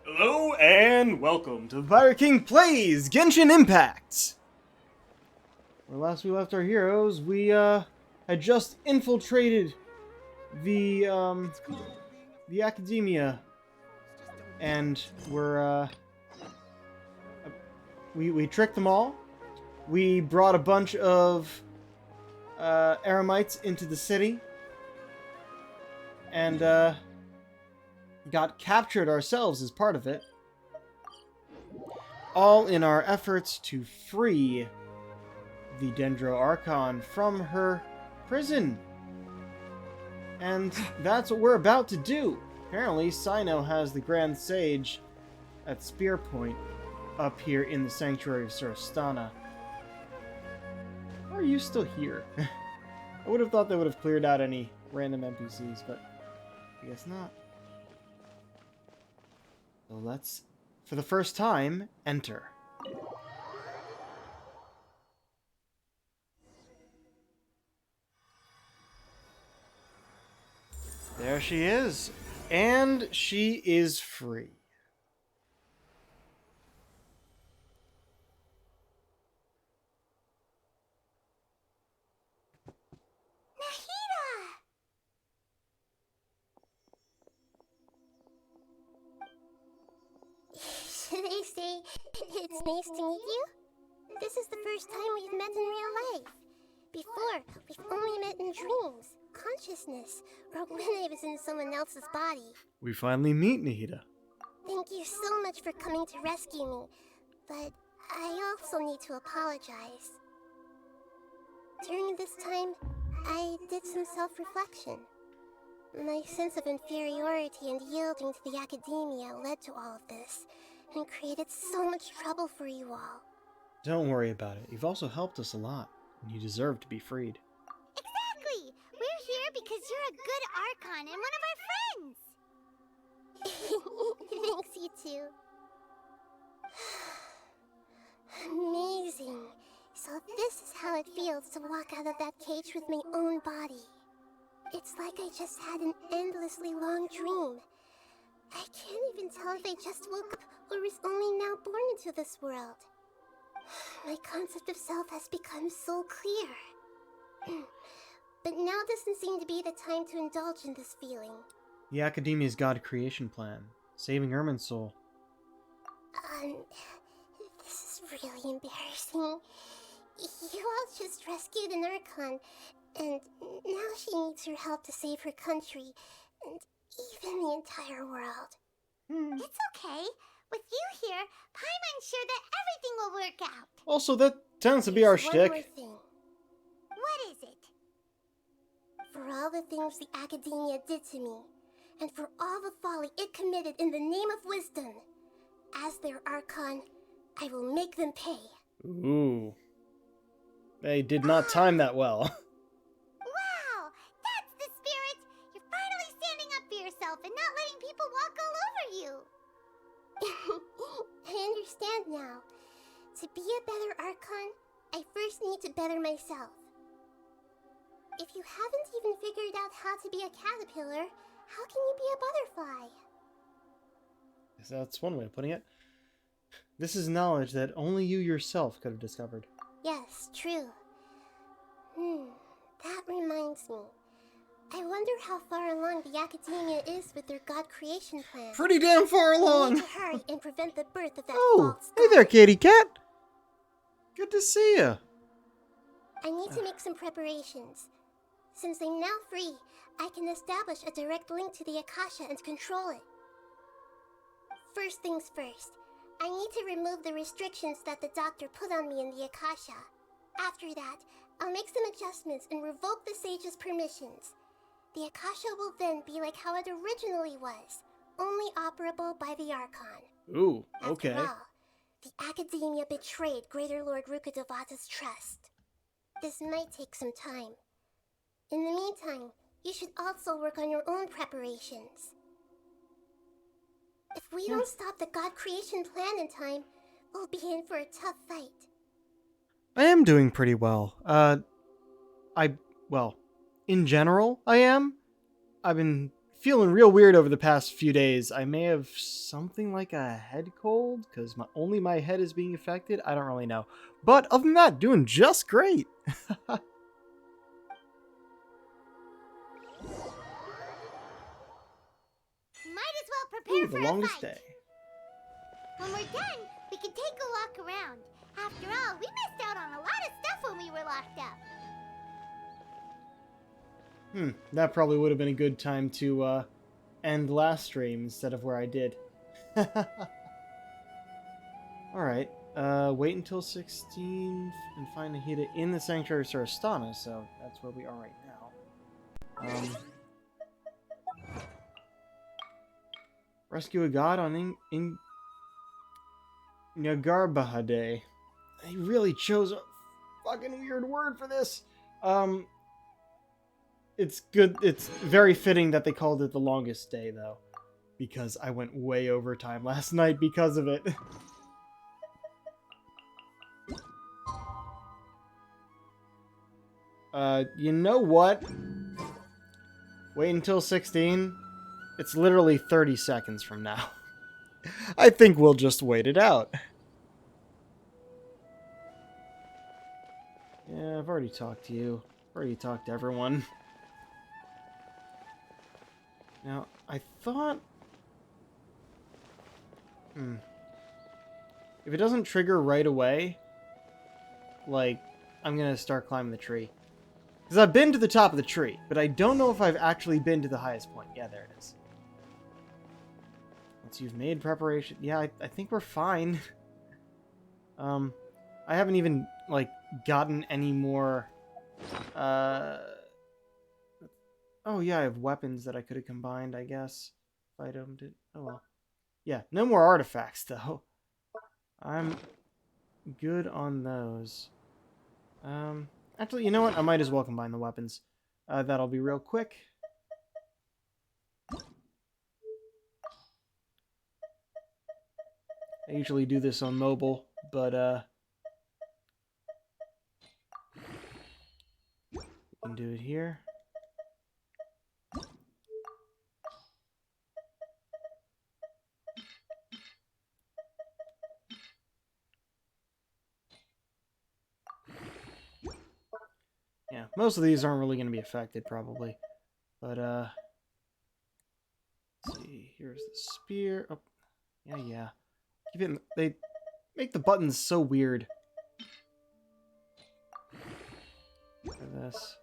Hello and welcome to the Pirate King Plays Genshin Impact! Where last we left our heroes, we had just infiltrated the academia, and we tricked them all. We brought a bunch of Eremites into the city, and got captured ourselves as part of it. All in our efforts to free the Dendro Archon from her prison. And that's what we're about to do. Apparently, Sino has the Grand Sage at Spear Point up here in the Sanctuary of Surastana. How are you still here? I would have thought they would have cleared out any random NPCs, but I guess not. So let's, for the first time, enter. There she is. And she is free. Should I say, it's nice to meet you? This is the first time we've met in real life. Before, we've only met in dreams, consciousness, or when I was in someone else's body. We finally meet, Nahida. Thank you so much for coming to rescue me, but I also need to apologize. During this time, I did some self-reflection. My sense of inferiority and yielding to the academia led to all of this, and created so much trouble for you all. Don't worry about it. You've also helped us a lot, and you deserve to be freed. Exactly! We're here because you're a good Archon and one of our friends! Thanks, you two. Amazing. So this is how it feels to walk out of that cage with my own body. It's like I just had an endlessly long dream. I can't even tell if I just woke up or was only now born into this world. My concept of self has become so clear. But now doesn't seem to be the time to indulge in this feeling. The Academia's God creation plan, saving Irminsul. This is really embarrassing. You all just rescued an Archon, and now she needs your help to save her country, and even the entire world. It's okay. With you here, Paimon's sure that everything will work out. Also, that tends to be our There's shtick. one more thing. What is it? For all the things the Academia did to me, and for all the folly it committed in the name of wisdom, as their Archon, I will make them pay. Ooh. They did not time that well. Wow! That's the spirit! You're finally standing up for yourself and not letting people walk all over you! I understand now. To be a better Archon, I first need to better myself. If you haven't even figured out how to be a caterpillar, how can you be a butterfly? That's one way of putting it. This is knowledge that only you yourself could have discovered. Yes, true. That reminds me. I wonder how far along the Academia is with their God creation plan. Pretty damn far We along! need to hurry and prevent the birth of that Oh, false hey god. there, kitty cat! Good to see you. I need to make some preparations. Since I'm now free, I can establish a direct link to the Akasha and control it. First things first, I need to remove the restrictions that the doctor put on me in the Akasha. After that, I'll make some adjustments and revoke the sage's permissions. The Akasha will then be like how it originally was, only operable by the Archon. Ooh, okay. After all, the Academia betrayed Greater Lord Rukkhadevata's trust. This might take some time. In the meantime, you should also work on your own preparations. If we don't stop the God creation plan in time, we'll be in for a tough fight. I am doing pretty well. Well, in general, I am. I've been feeling real weird over the past few days. I may have something like a head cold because only my head is being affected. I don't really know. But other than that, doing just great. Might as well prepare Ooh, for the longest a fight. day. When we're done, we can take a walk around. After all, we missed out on a lot of stuff when we were locked up. That probably would have been a good time to end last stream instead of where I did. Alright, wait until 16 and find Nahida in the Sanctuary of Sarastana, so that's where we are right now. Rescue a god on Ngarbahade. He really chose a fucking weird word for this. It's good. It's very fitting that they called it the longest day, though, because I went way over time last night because of it. You know what? Wait until 16. It's literally 30 seconds from now. I think we'll just wait it out. Yeah, I've already talked to you. Already talked to everyone. Now, I thought... If it doesn't trigger right away, like, I'm gonna start climbing the tree. Because I've been to the top of the tree, but I don't know if I've actually been to the highest point. Yeah, there it is. Once you've made preparation... Yeah, I think we're fine. I haven't even, like, gotten any more... Oh, yeah, I have weapons that I could have combined, I guess. If I don't did... Oh, well. Yeah, no more artifacts, though. I'm good on those. Actually, you know what? I might as well combine the weapons. That'll be real quick. I usually do this on mobile, but, we can do it here. Yeah, most of these aren't really going to be affected, probably. But, let's see. Here's the spear. Oh, yeah. Keep hitting... They make the buttons so weird. Look at this.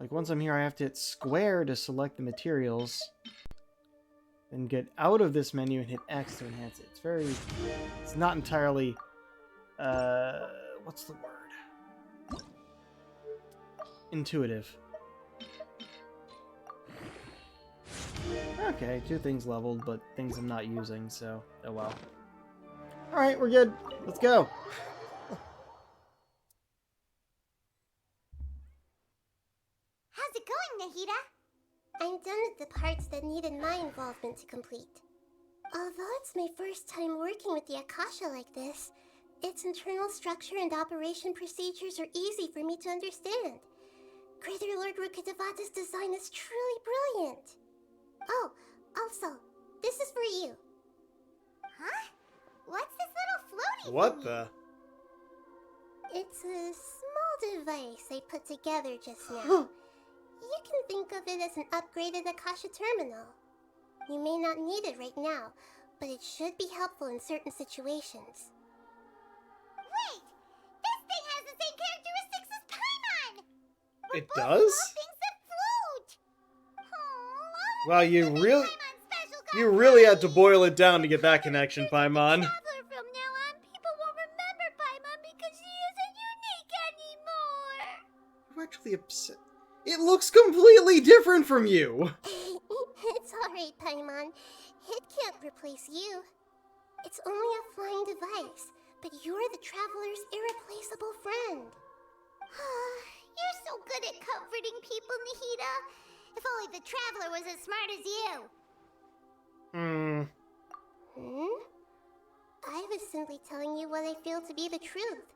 Like, once I'm here, I have to hit square to select the materials. Then get out of this menu and hit X to enhance it. It's very... It's not entirely... What's the word? Intuitive. Okay, 2 things leveled, but things I'm not using, so... Oh well. Alright, we're good. Let's go. How's it going, Nahida? I'm done with the parts that needed my involvement to complete. Although it's my first time working with the Akasha like this, its internal structure and operation procedures are easy for me to understand. Greater Lord Rukkhadevata's design is truly brilliant. Oh, also, this is for you. Huh? What's this little floaty What thingy? the? It's a small device I put together just now. You can think of it as an upgraded Akasha terminal. You may not need it right now, but it should be helpful in certain situations. Wait! This thing has the same characteristics as Paimon! It does? Things that float! Oh, Wow, you really had to boil it down to get that connection, Paimon. From now on, people won't remember Paimon because she isn't unique anymore. I'm actually upset. It looks completely different from you. It's alright, Paimon. It can't replace you. It's only a flying device, but you're the traveler's irreplaceable friend. You're so good at comforting people, Nahida. If only the traveler was as smart as you. I was simply telling you what I feel to be the truth.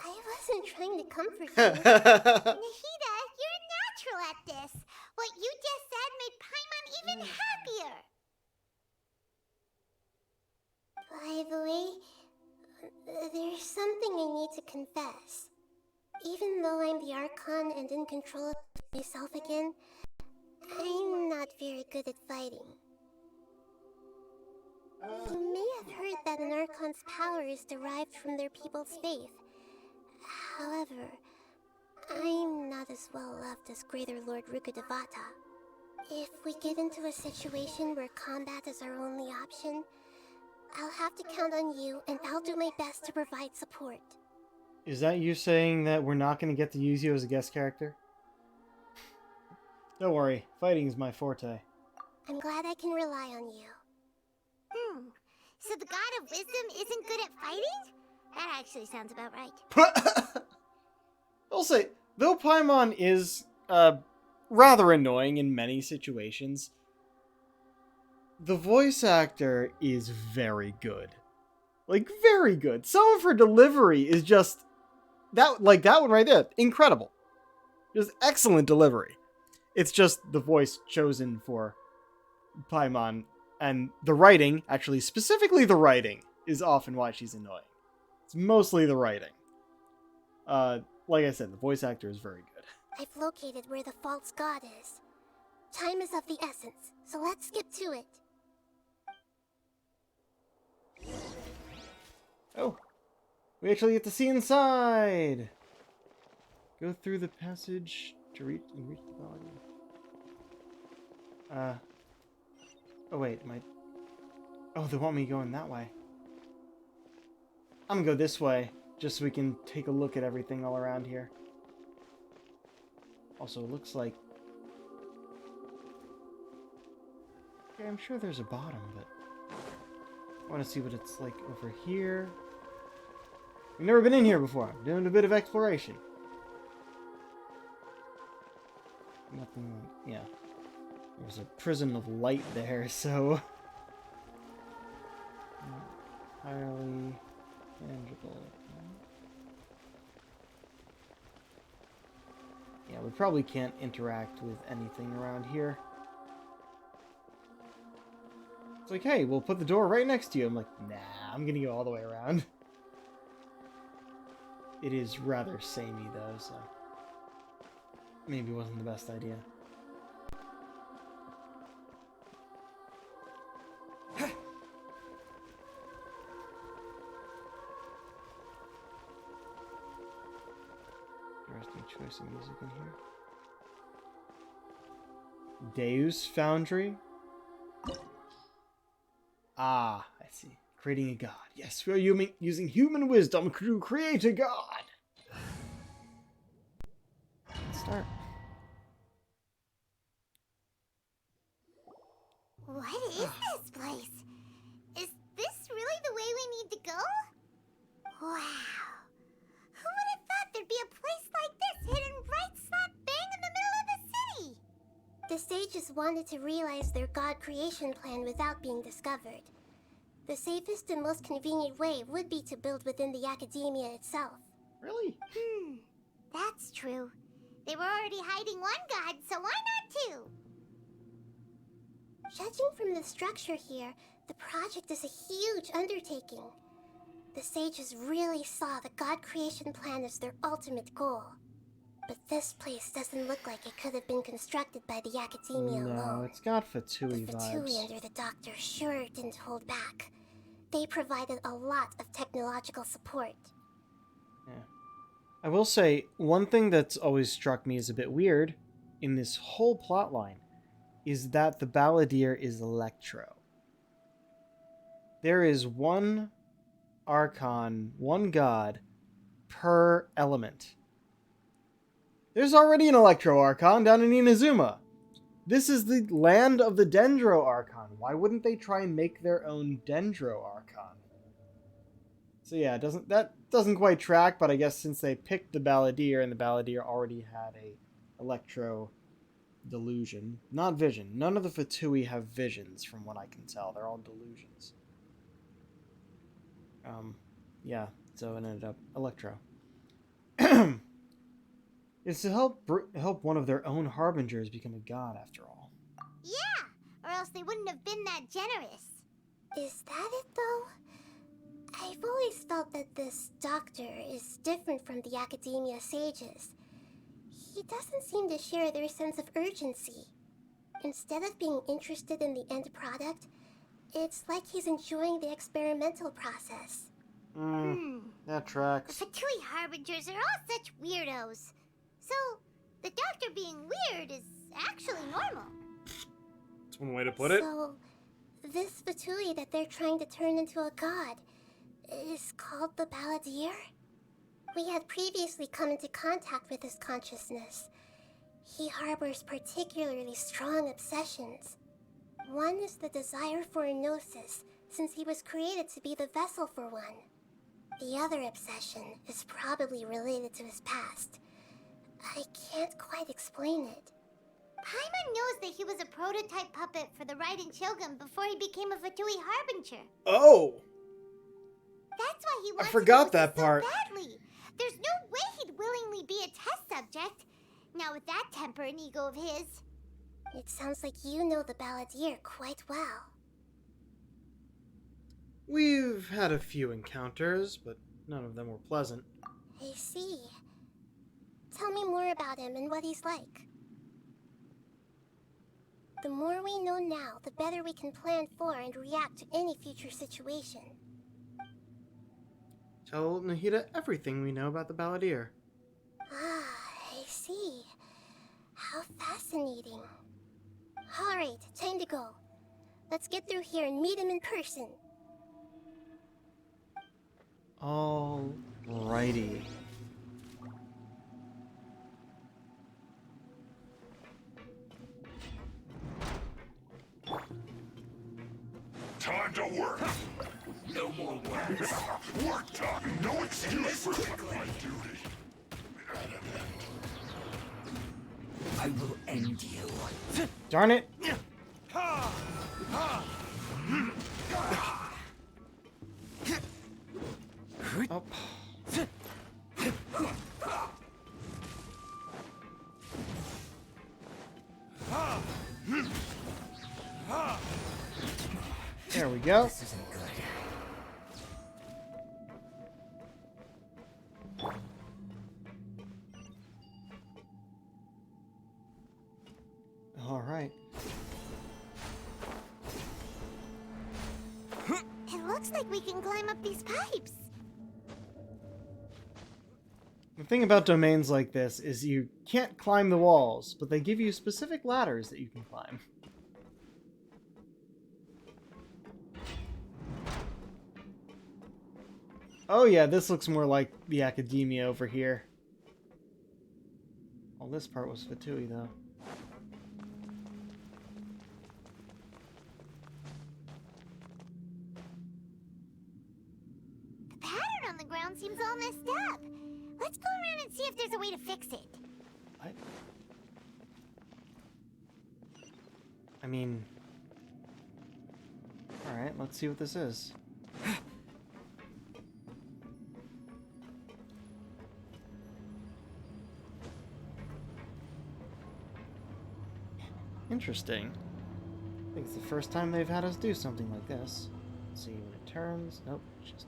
I wasn't trying to comfort you. Nahida, you're natural at this. What even happier! By the way, there's something I need to confess. Even though I'm the Archon and in control of myself again, I'm not very good at fighting. You may have heard that an Archon's power is derived from their people's faith. However, I'm not as well loved as Greater Lord Rukkhadevata. If we get into a situation where combat is our only option, I'll have to count on you, and I'll do my best to provide support. Is that you saying that we're not going to get to use you as a guest character? Don't worry, fighting is my forte. I'm glad I can rely on you. So the God of Wisdom isn't good at fighting? That actually sounds about right. I'll say, though Paimon is rather annoying in many situations, the voice actor is very good. Like, very good. Some of her delivery is just... that one right there. Incredible. Just excellent delivery. It's just the voice chosen for Paimon. And the writing, actually specifically the writing, is often why she's annoying. It's mostly the writing. Like I said, the voice actor is very good. I've located where the false god is. Time is of the essence, so let's skip to it. Oh, we actually get to see inside. Go through the passage to reach the body. Oh wait, oh, they want me going that way. I'm gonna go this way, just so we can take a look at everything all around here. Also, it looks like... okay, I'm sure there's a bottom, but... I want to see what it's like over here. We've never been in here before. I'm doing a bit of exploration. Nothing like... yeah. There's a prison of light there, so... not entirely tangible. Yeah, we probably can't interact with anything around here. It's like, hey, we'll put the door right next to you. I'm like, nah, I'm gonna go all the way around. It is rather samey, though, so... maybe it wasn't the best idea. Interesting choice of music in here. Deus Foundry? Ah, I see. Creating a god. Yes, we are using human wisdom to create a god. Let's start. What is this place? Is this really the way we need to go? Wow. Who would have thought there'd be a place like this hidden right slap bang in the middle of the city? The sages wanted to realize their god creation plan without being discovered. The safest and most convenient way would be to build within the academia itself. Really? That's true. They were already hiding one god, so why not two? Judging from the structure here, the project is a huge undertaking. The sages really saw the god creation plan as their ultimate goal. But this place doesn't look like it could have been constructed by the academia alone. No, it's got Fatui The vibes. Fatui under the doctor sure didn't hold back. They provided a lot of technological support. Yeah. I will say, one thing that's always struck me as a bit weird in this whole plotline is that the Balladeer is Electro. There is one Archon, one god, per element. There's already an Electro Archon down in Inazuma. This is the land of the Dendro Archon. Why wouldn't they try and make their own Dendro Archon? So yeah, that doesn't quite track, but I guess since they picked the Balladeer and the Balladeer already had a Electro delusion. Not vision. None of the Fatui have visions from what I can tell. They're all delusions. Yeah, so it ended up Electro. It's to help one of their own harbingers become a god, after all. Yeah, or or else they wouldn't have been that generous. Is that it, though? I've always felt that this doctor is different from the academia sages. He doesn't seem to share their sense of urgency. Instead of being interested in the end product, it's like he's enjoying the experimental process. That The tracks. Fatui Harbingers are all such weirdos. So, the doctor being weird is actually normal. That's one way to put it. So, this Fatui that they're trying to turn into a god is called the Balladeer? We had previously come into contact with his consciousness. He harbors particularly strong obsessions. One is the desire for a gnosis, since he was created to be the vessel for one. The other obsession is probably related to his past. I can't quite explain it. Paimon knows that he was a prototype puppet for the Raiden Shogun before he became a Fatui Harbinger. Oh! That's why he wants forgot to know that part. so badly. There's no way he'd willingly be a test subject. Not with that temper and ego of his. It sounds like you know the Balladeer quite well. We've had a few encounters, but none of them were pleasant. I see. Tell me more about him and what he's like. The more we know now, the better we can plan for and react to any future situation. Tell Nahida everything we know about the Balladeer. Ah, I see. How fascinating. Alright, time to go. Let's get through here and meet him in person. Alrighty. Time to work. No more words. Work time. No excuse for my duty. I will end you. Darn it! Oh. There we go. This isn't good. All right. It looks like we can climb up these pipes. The thing about domains like this is you can't climb the walls, but they give you specific ladders that you can climb. Oh yeah, this looks more like the academia over here. Well, this part was Fatui, though. The pattern on the ground seems all messed up. Let's go around and see if there's a way to fix it. What? I mean... Alright, let's see what this is. Interesting. I think it's the first time they've had us do something like this. Let's see when it turns. Nope. Just...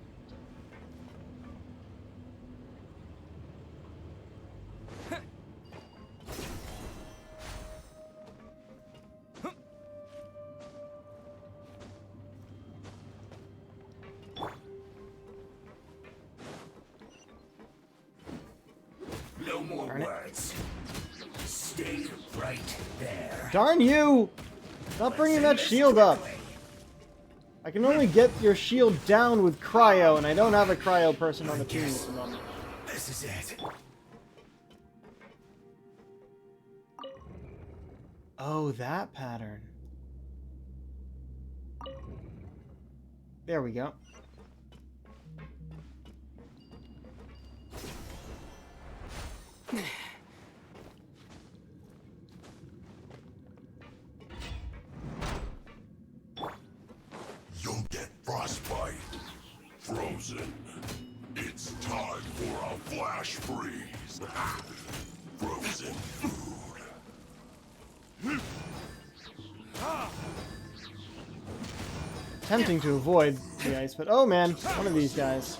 No more Darn it. words. Stay right there. Darn you! Stop bringing that shield up! I can only get your shield down with cryo, and I don't have a cryo person on the team at the moment. This is it. Oh, that pattern. There we go. You'll get frostbite. Frozen. It's time for a flash freeze. Frozen food. attempting to avoid the ice, but oh man, one of these guys.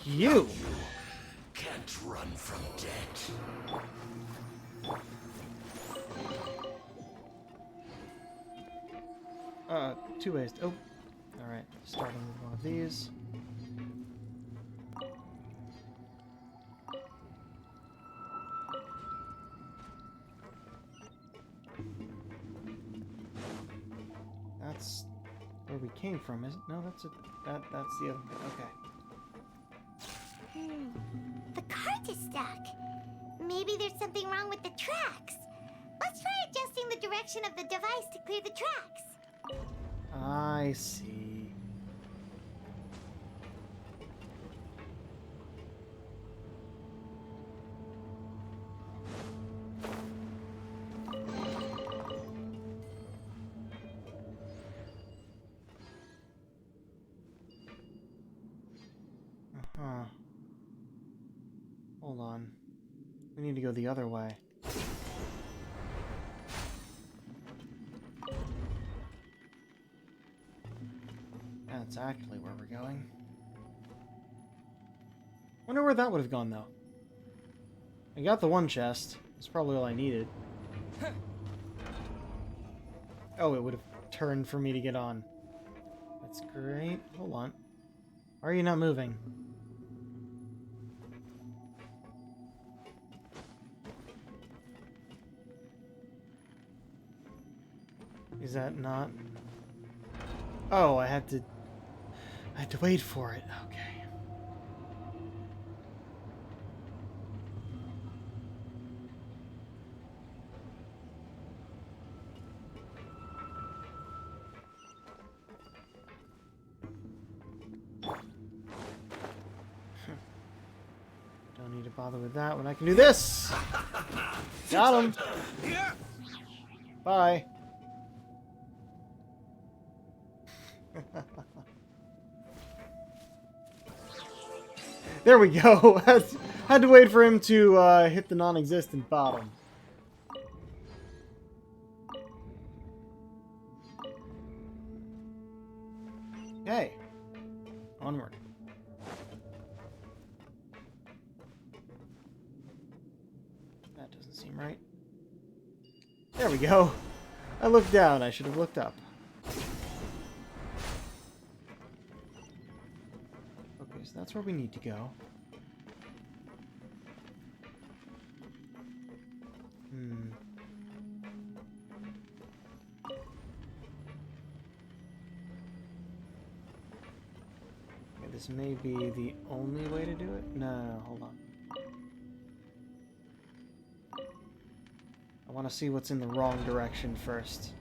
You! Can't run from death. Two ways. Oh, alright. Starting with one of these. That's where we came from, isn't? No, that's that's the other bit. Okay. The cart is stuck. Maybe there's something wrong with the tracks. Let's try adjusting the direction of the device to clear the tracks. I see. Uh-huh. Hold on. We need to go the other way. That's actually where we're going. Wonder where that would have gone, though. I got the one chest. That's probably all I needed. Oh, it would have turned for me to get on. That's great. Hold on. Why are you not moving? Is that not... Oh, I had to wait for it. Okay. Don't need to bother with that when I can do this. Got him. Bye. There we go. Had to wait for him to hit the non-existent bottom. Okay. Onward. That doesn't seem right. There we go. I looked down. I should have looked up. Okay, so that's where we need to go. Okay, this may be the only way to do it. No, hold on. I want to see what's in the wrong direction first.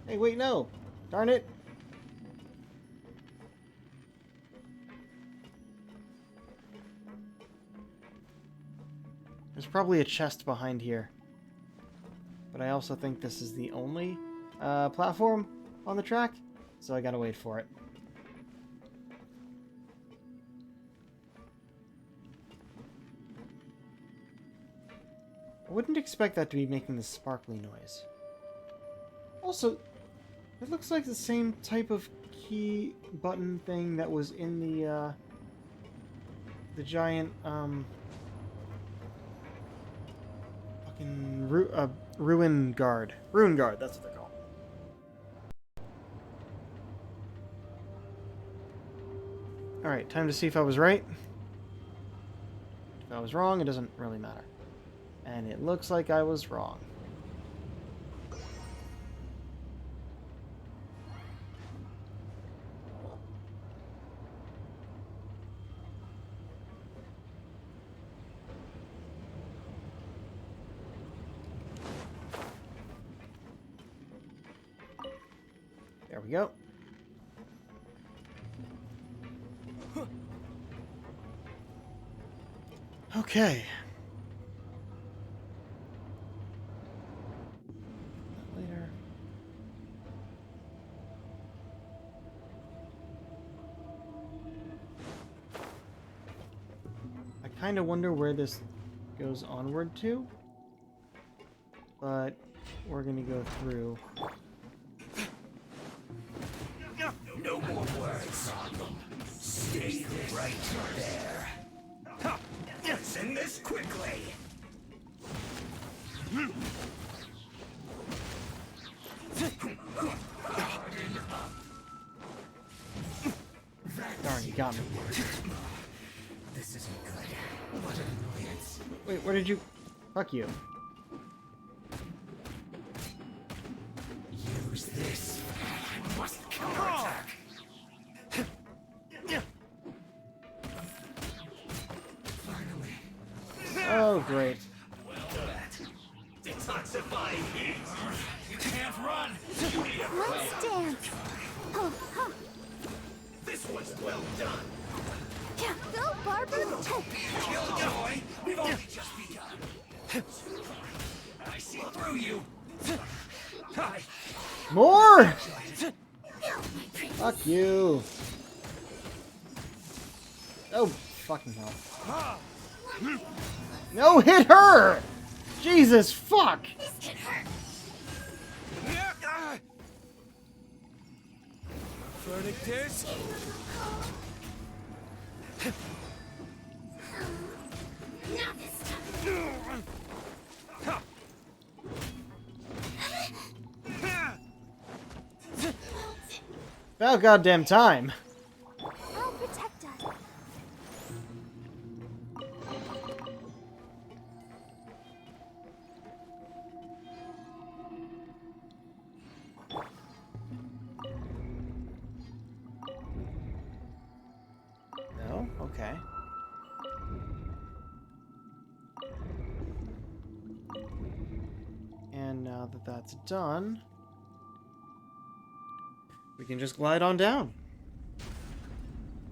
Hey, wait, no! Darn it! There's probably a chest behind here. But I also think this is the only platform on the track, so I gotta wait for it. I wouldn't expect that to be making this sparkly noise. Also, it looks like the same type of key button thing that was in the giant fucking ruin guard. Ruin guard, that's what they're called. Alright, time to see if I was right. If I was wrong, it doesn't really matter. And it looks like I was wrong. There we go. Okay. Later. I kind of wonder where this goes onward to. But we're going to go through. No more words. Stay right there. Send this quickly. Darn, you got me. This isn't good. What an annoyance. Wait, where did you... Fuck you. Use this. I must counterattack. Finally. Oh, great. Well, that detoxifying heat. You can't run. Let's dance. Oh, huh. This was well done. Yeah, go, Barbara. Killjoy, we've only just begun. I see through you. More! Fuck you. Oh, fucking hell. No, hit her! Jesus, fuck! Verdict is... Not this time. About goddamn time. I'll protect us. No? Okay. And now that that's done, we can just glide on down.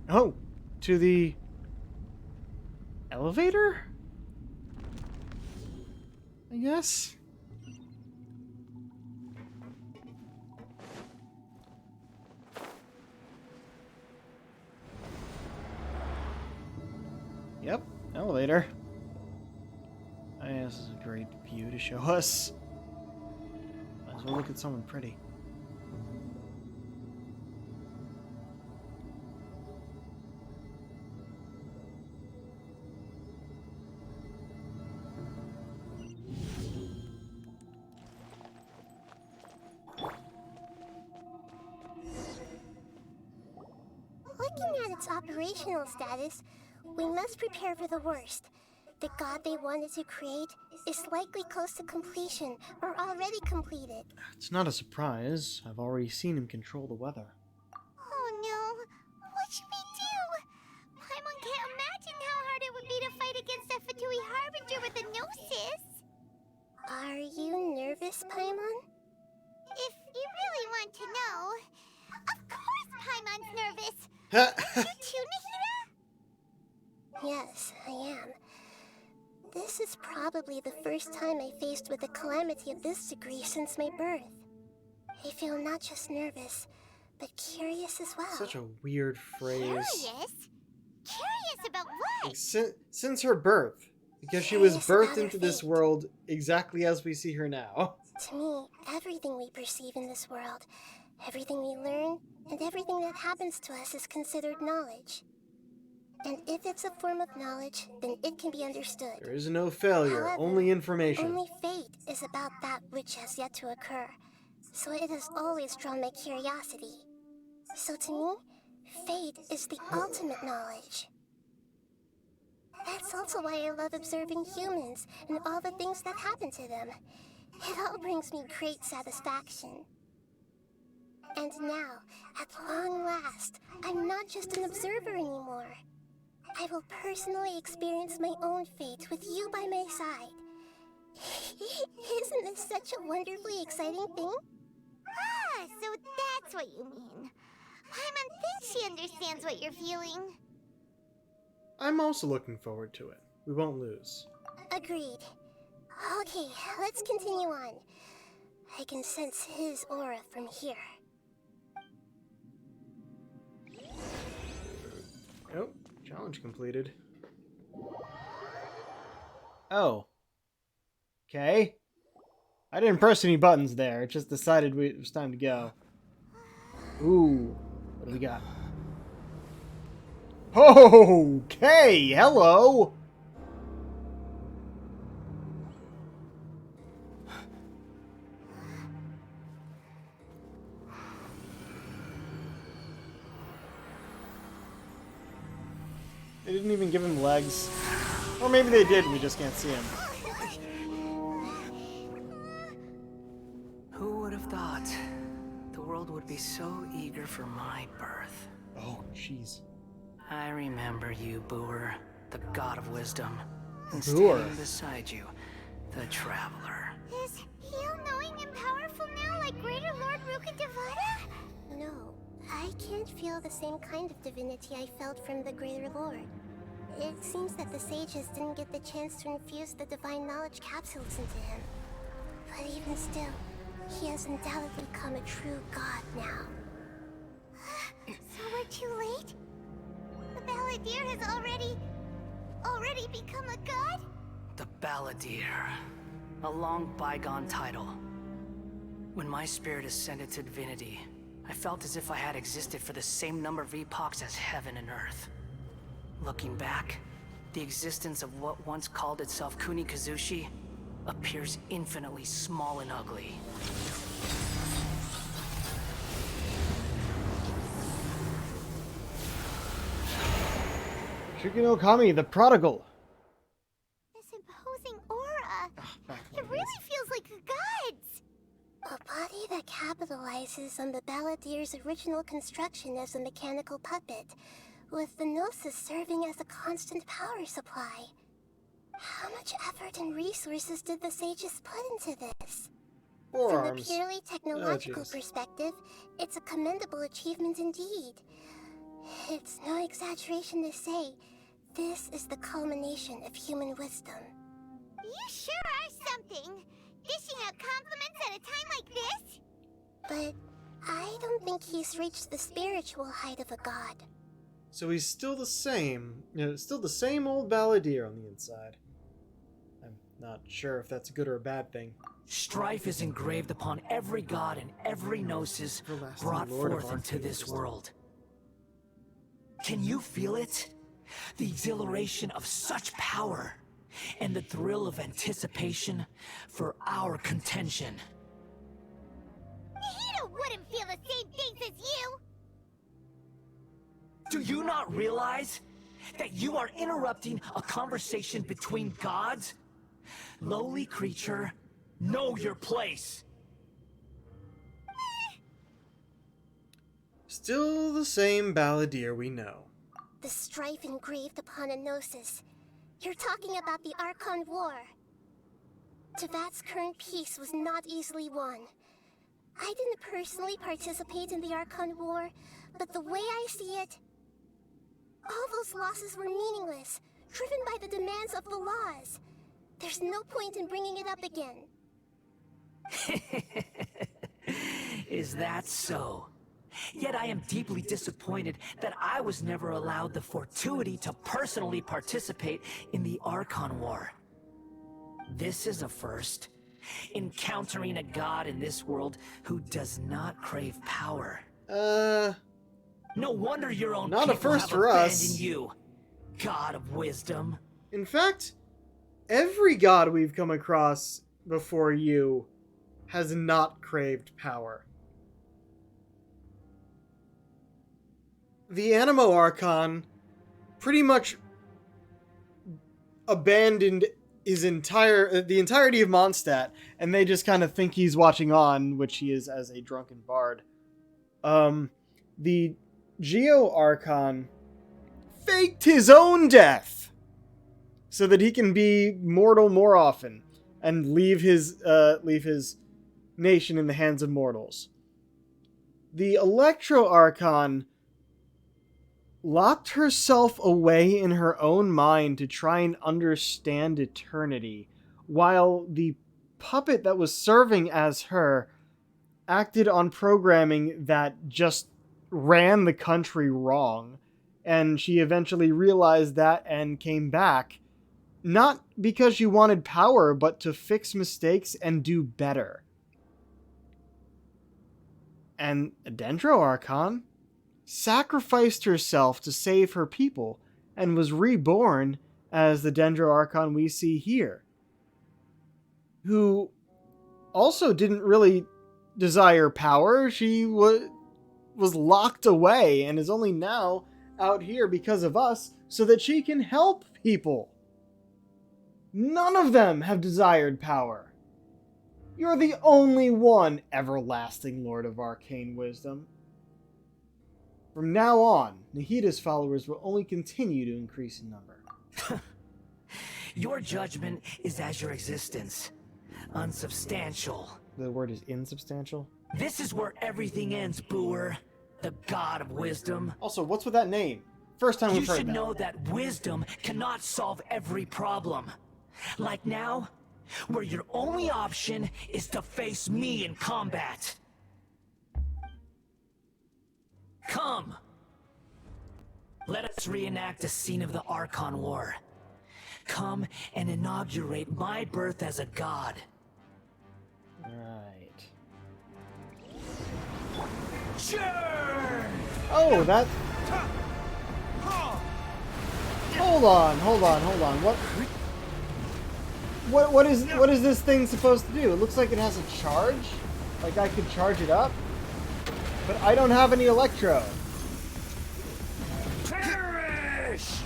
Oh, to the elevator? I guess. Yep, elevator. Oh, yeah, this is a great view to show us. Might as well look at someone pretty. Looking at its operational status, we must prepare for the worst. The god they wanted to create is likely close to completion or already completed. It's not a surprise. I've already seen him control the weather. Oh no. What should we do? Paimon can't imagine how hard it would be to fight against a Fatui Harbinger with a Gnosis. Are you nervous, Paimon? If you really want to know, of course Paimon's nervous. You too, Nahida? Yes, I am. This is probably the first time I faced with a calamity of this degree since my birth. I feel not just nervous, but curious as well. Such a weird phrase. Curious? Curious about what? Like, since her birth. Because she was Curious about birthed her into this fate. world exactly as we see her now. To me, everything we perceive in this world, everything we learn, and everything that happens to us is considered knowledge. And if it's a form of knowledge, then it can be understood. There is no failure, However, only information. Only fate is about that which has yet to occur, so it has always drawn my curiosity. So to me, fate is the ultimate knowledge. That's also why I love observing humans and all the things that happen to them. It all brings me great satisfaction. And now, at long last, I'm not just an observer anymore. I will personally experience my own fate with you by my side. Isn't this such a wonderfully exciting thing? Ah, so that's what you mean. Paimon thinks she understands what you're feeling. I'm also looking forward to it. We won't lose. Agreed. Okay, let's continue on. I can sense his aura from here. Oh, challenge completed. Oh. Okay. I didn't press any buttons there. It just decided it was time to go. Ooh. What do we got? Okay. Hello. They didn't even give him legs. Or maybe they did, we just can't see him. Who would have thought the world would be so eager for my birth? Oh, jeez. I remember you, Booer, the god of wisdom. And Booer. standing beside you, the traveler. Is he all-knowing and powerful now, like Greater Lord Rukkhadevata? No, I can't feel the same kind of divinity I felt from the Greater Lord. It seems that the sages didn't get the chance to infuse the divine knowledge capsules into him. But even still, he has undoubtedly become a true god now. So we're too late? The Balladeer has already become a god? The Balladeer. A long bygone title. When my spirit ascended to divinity, I felt as if I had existed for the same number of epochs as heaven and earth. Looking back, the existence of what once called itself Kunikazushi appears infinitely small and ugly. Shikinokami, the prodigal. This imposing aura. It really feels like the gods. A body that capitalizes on the Balladeer's original construction as a mechanical puppet, with the Gnosis serving as a constant power supply. How much effort and resources did the sages put into this? From a Forearms. purely technological jeez. perspective, it's a commendable achievement indeed. It's no exaggeration to say, this is the culmination of human wisdom. You sure are something. Dishing out compliments at a time like this? But I don't think he's reached the spiritual height of a god. So he's still the same. Still the same old Balladeer on the inside. I'm not sure if that's a good or a bad thing. Strife is engraved upon every god and every gnosis Everlasting brought Lord of forth into this Archaeology. world. Can you feel it? The exhilaration of such power, and the thrill of anticipation for our contention. Nihito wouldn't feel the same things as you. Do you not realize that you are interrupting a conversation between gods? Lowly creature, know your place. Still the same Balladeer we know. The strife engraved upon a gnosis. You're talking about the Archon War. Tevat's current peace was not easily won. I didn't personally participate in the Archon War, but the way I see it, all those losses were meaningless, driven by the demands of the laws. There's no point in bringing it up again. Is that so? Yet I am deeply disappointed that I was never allowed the fortuity to personally participate in the Archon War. This is a first. Encountering a god in this world who does not crave power. No wonder your own Not a people first have for abandoned us. you, god of wisdom. In fact, every god we've come across before you has not craved power. The Animo Archon pretty much abandoned the entirety of Mondstadt, and they just kind of think he's watching on, which he is as a drunken bard. The Geo Archon faked his own death so that he can be mortal more often and leave his nation in the hands of mortals. The Electro Archon locked herself away in her own mind to try and understand eternity, while the puppet that was serving as her acted on programming that just ran the country wrong, and she eventually realized that and came back Not because you wanted power, but to fix mistakes and do better. And Dendro Archon sacrificed herself to save her people and was reborn as the Dendro Archon we see here, who also didn't really desire power. She was locked away and is only now out here because of us so that she can help people. None of them have desired power. You're the only one, everlasting Lord of Arcane Wisdom. From now on, Nahida's followers will only continue to increase in number. Your judgment is as your existence. Unsubstantial. The word is insubstantial? This is where everything ends, Booer. The god of wisdom. Also, what's with that name? First time You we've heard should that. know that wisdom cannot solve every problem. Like now, where your only option is to face me in combat. Come! Let us reenact a scene of the Archon War. Come and inaugurate my birth as a god. Right. Sure! Oh, that... Hold on. What is this thing supposed to do? It looks like it has a charge. Like I could charge it up. But I don't have any electro. Perish!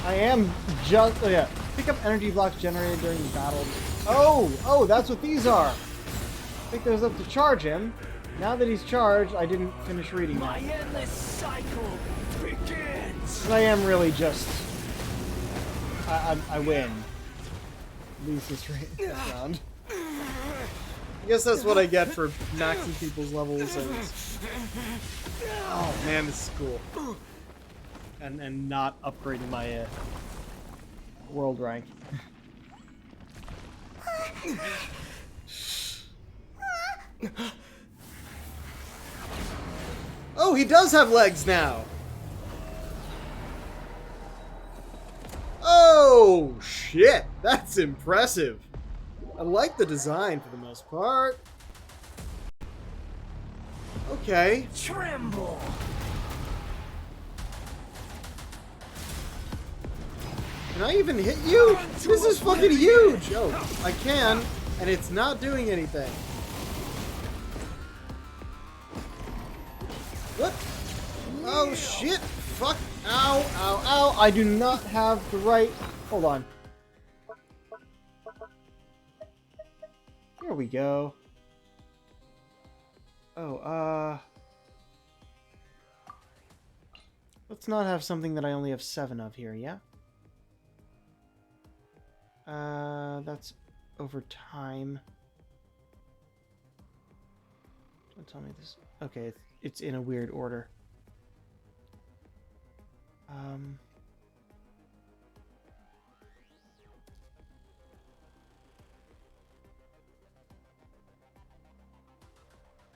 I am just... Oh, yeah. Pick up energy blocks generated during the battle. Oh, that's what these are. Pick those up to charge him. Now that he's charged, I didn't finish reading My that. endless cycle begins! I am really just... I win. At least this round. I guess that's what I get for maxing people's levels and... Oh man, this is cool. And not upgrading my world rank. Oh, he does have legs now! Oh, shit! That's impressive! I like the design for the most part. Okay. Tremble! Can I even hit you? This is fucking huge! Oh, I can, and it's not doing anything. What? Oh, shit! Fuck! Ow, ow, ow! I do not have the right... Hold on. There we go. Oh, let's not have something that I only have 7 of here, yeah? That's over time. Don't tell me this. Okay, it's in a weird order.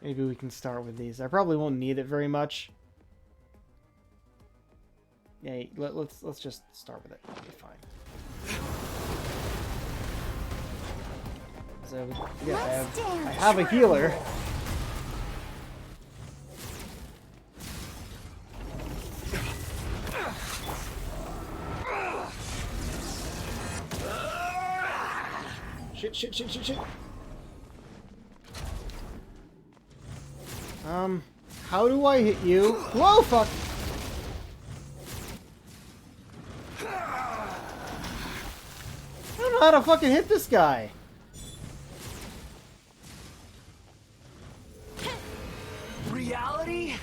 Maybe we can start with these. I probably won't need it very much. Yeah, let's just start with it. It'll be fine. So yeah, I have a healer. Shit. How do I hit you? Whoa, fuck! I don't know how to fucking hit this guy. Reality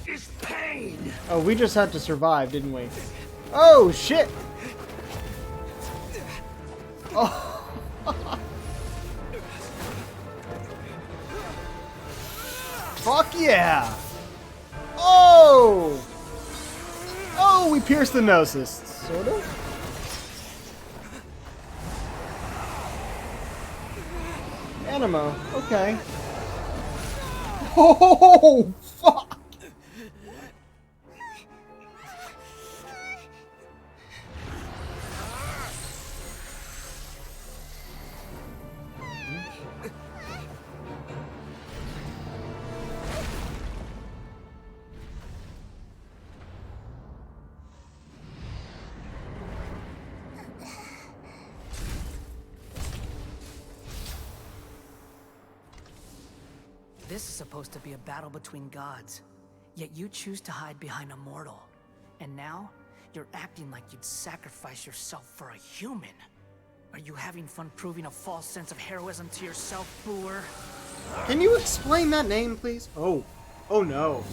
is pain! Oh, we just had to survive, didn't we? Oh, shit! Oh. Fuck yeah! Oh! Oh, we pierced the gnosis. Sort of? Animo. Okay. Oh, fuck! This is supposed to be a battle between gods, yet you choose to hide behind a mortal. And now, you're acting like you'd sacrifice yourself for a human. Are you having fun proving a false sense of heroism to yourself, Booer? Can you explain that name, please? Oh. Oh no.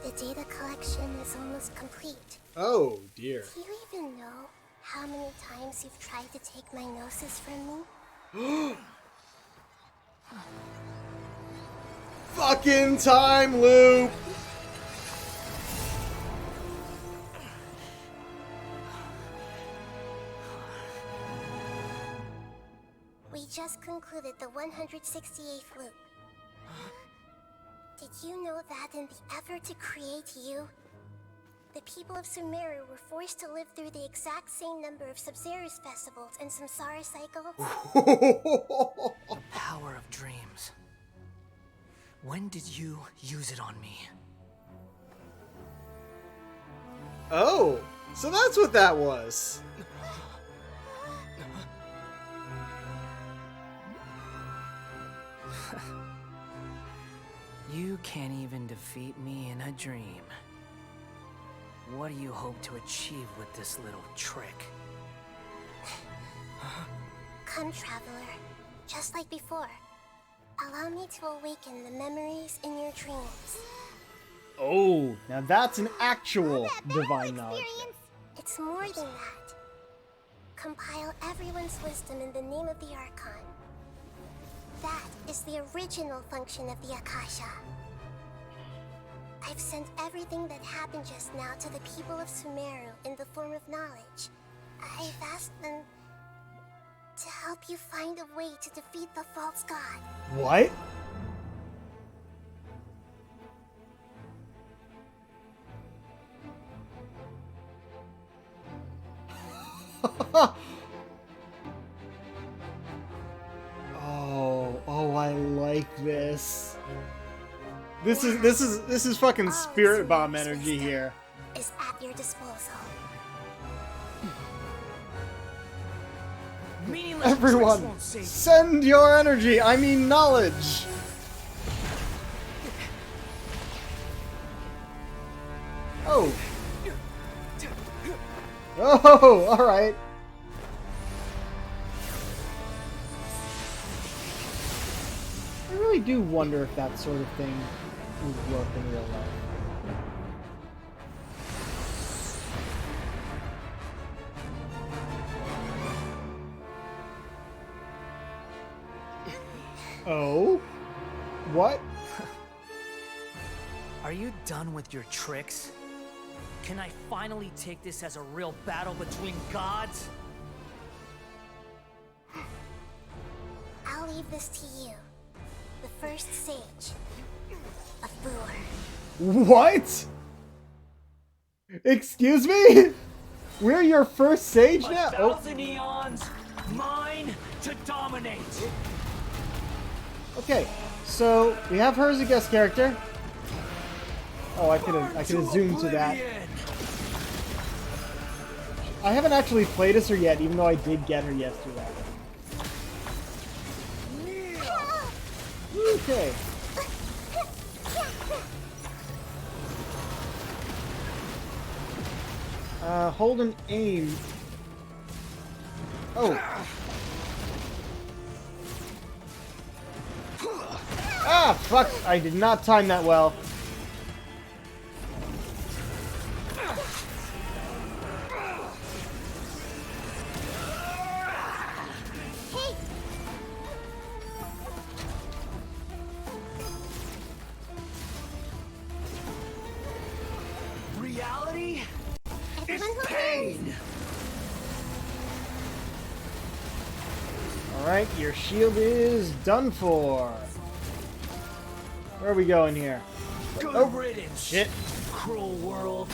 The data collection is almost complete. Oh dear. Do you even know how many times you've tried to take my gnosis from me? Fucking time loop! We just concluded the 168th loop. Did you know that in the effort to create you, the people of Sumeru were forced to live through the exact same number of Sub-Zerus festivals and Samsara cycles? The power of dreams. When did you use it on me? Oh, so that's what that was. You can't even defeat me in a dream. What do you hope to achieve with this little trick? Come, Traveler. Just like before. Allow me to awaken the memories in your dreams. Oh, now that's an actual That divine battle knowledge. experience. It's more than that. Compile everyone's wisdom in the name of the Archon. That is the original function of the Akasha. I've sent everything that happened just now to the people of Sumeru in the form of knowledge. I've asked them to help you find a way to defeat the false god. What? Oh, I like this. This is fucking spirit bomb energy here. Is at your disposal. Meaningless tricks Everyone, won't save you. send your energy. I mean knowledge. Oh. Oh, all right. I really do wonder if that sort of thing would work in real life. Oh? What? Are you done with your tricks? Can I finally take this as a real battle between gods? I'll leave this to you. The first sage of Booer. What? Excuse me? We're your first sage now? Oh, 1,000 eons, mine to dominate. okay. So we have her as a guest character. Oh, I could have zoomed to that. I haven't actually played as her yet, even though I did get her yesterday. Okay. Hold and aim. Oh. Ah, fuck! I did not time that well. Hey! Reality Everyone hold hands! pain. Alright, your shield is done for. Where are we going here? Good riddance. Shit. Cruel world.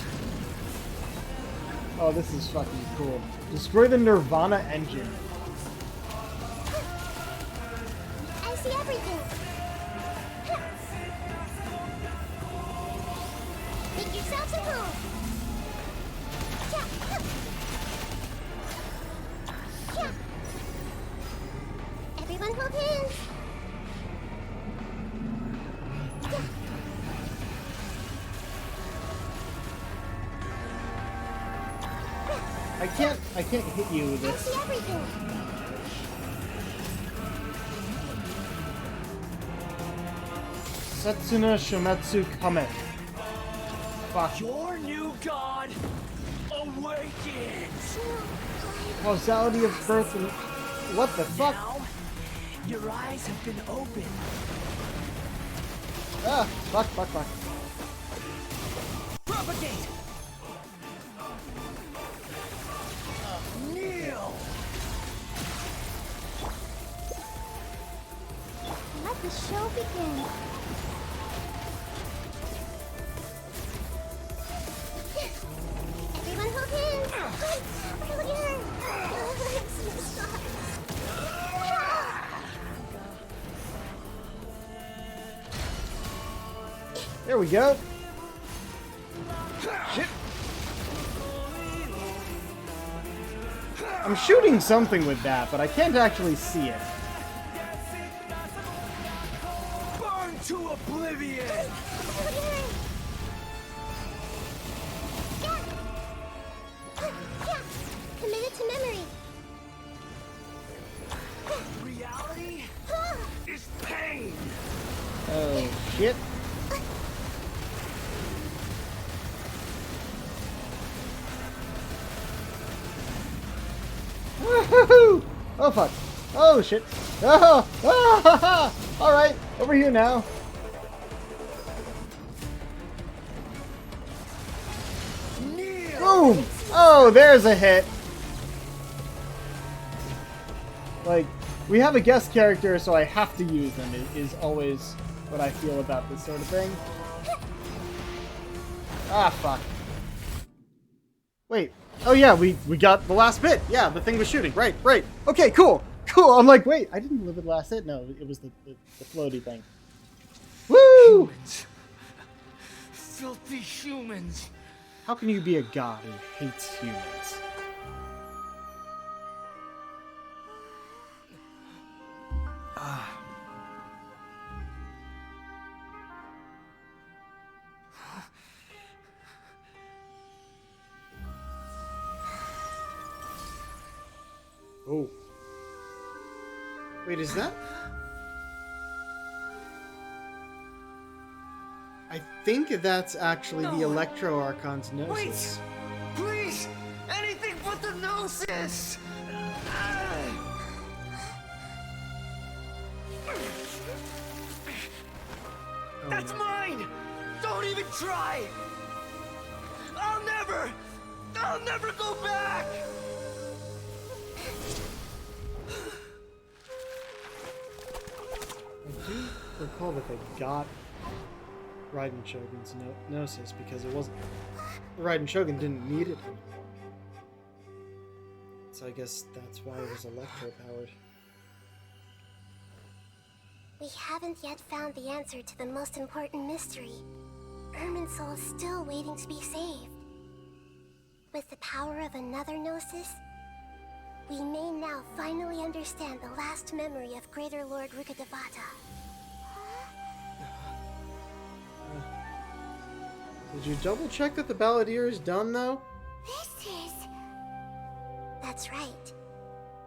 Oh, this is fucking cool. Destroy the Nirvana engine. I see everything! Make yourselves at home! I can't hit you with I this. see everything. Setsuna Shometsu Kame. Fuck. Your new god awakens! Causality of birth and... What the fuck? Now, your eyes have been opened. Ah, fuck. Propagate! Kneel! Let the show begin. Everyone hold hands. Look at her. I'm so sorry. There we go. Shit. I'm shooting something with that, but I can't actually see it. Burn to oblivion! Committed to memory. Reality is pain! Oh, shit. Woohoo! Oh, fuck. Oh, shit. Oh! Ah! Alright, over here now. Kneel! Boom! Oh, there's a hit. Like, we have a guest character, so I have to use them, is always what I feel about this sort of thing. Ah, fuck. Wait. Oh, yeah, we got the last bit. Yeah, the thing was shooting. Right. Okay, cool. I'm like, wait, I didn't deliver the last hit. No, it was the floaty thing. Woo! Humans. Filthy humans. How can you be a god who hates humans? Oh. Wait, is that? I think that's actually the No. Electro Archon's Gnosis. Wait! Please! Anything but the Gnosis! Oh, That's no. mine! Don't even try! I'll never go back! I do recall that they got Raiden Shogun's Gnosis because it wasn't... Raiden Shogun didn't need it anymore. So I guess that's why it was electro-powered. We haven't yet found the answer to the most important mystery. Irminsul is still waiting to be saved. With the power of another Gnosis, we may now finally understand the last memory of Greater Lord Rukkhadevata. Did you double-check that the Balladeer is done, though? This is... That's right.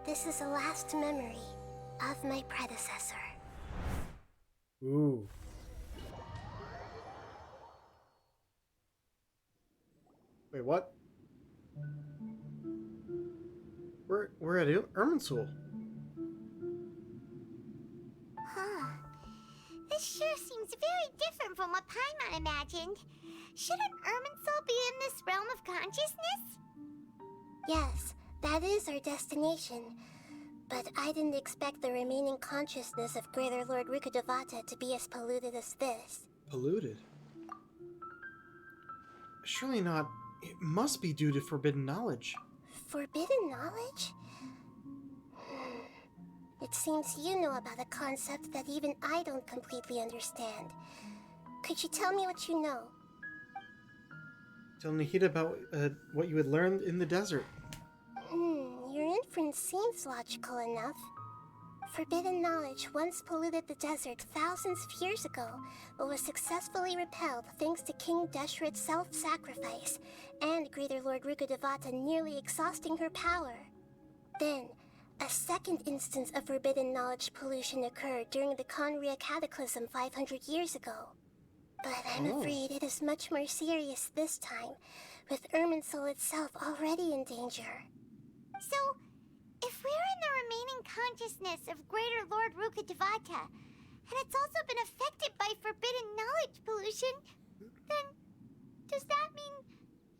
This is the last memory of my predecessor. Ooh. Wait, what? We're at Irminsul. Huh. This sure seems very different from what Paimon imagined. Shouldn't Irminsul be in this realm of consciousness? Yes, that is our destination. But I didn't expect the remaining consciousness of Greater Lord Rukkhadevata to be as polluted as this. Polluted? Surely not. It must be due to forbidden knowledge. Forbidden knowledge? It seems you know about a concept that even I don't completely understand. Could you tell me what you know? Tell Nihida about what you had learned in the desert. Your inference seems logical enough. Forbidden knowledge once polluted the desert thousands of years ago, but was successfully repelled thanks to King Deshret's self-sacrifice and Greater Lord Rukkhadevata nearly exhausting her power. Then, a second instance of forbidden knowledge pollution occurred during the Conria Cataclysm 500 years ago. But I'm afraid it is much more serious this time, with Irminsul itself already in danger. So, if we're in the remaining consciousness of Greater Lord Rukkhadevata, and it's also been affected by forbidden knowledge pollution, then does that mean,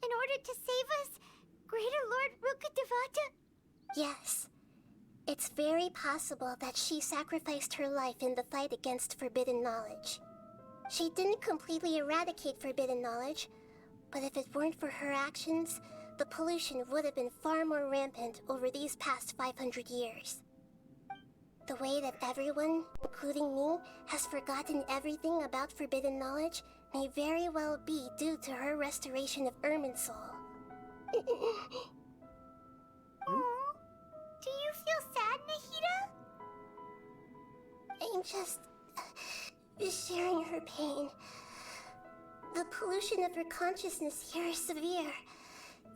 in order to save us, Greater Lord Rukkhadevata? Yes. It's very possible that she sacrificed her life in the fight against forbidden knowledge. She didn't completely eradicate forbidden knowledge, but if it weren't for her actions, the pollution would have been far more rampant over these past 500 years. The way that everyone, including me, has forgotten everything about forbidden knowledge may very well be due to her restoration of Irminsul. Oh, do you feel sad, Nahida? I'm just sharing her pain. The pollution of her consciousness here is severe.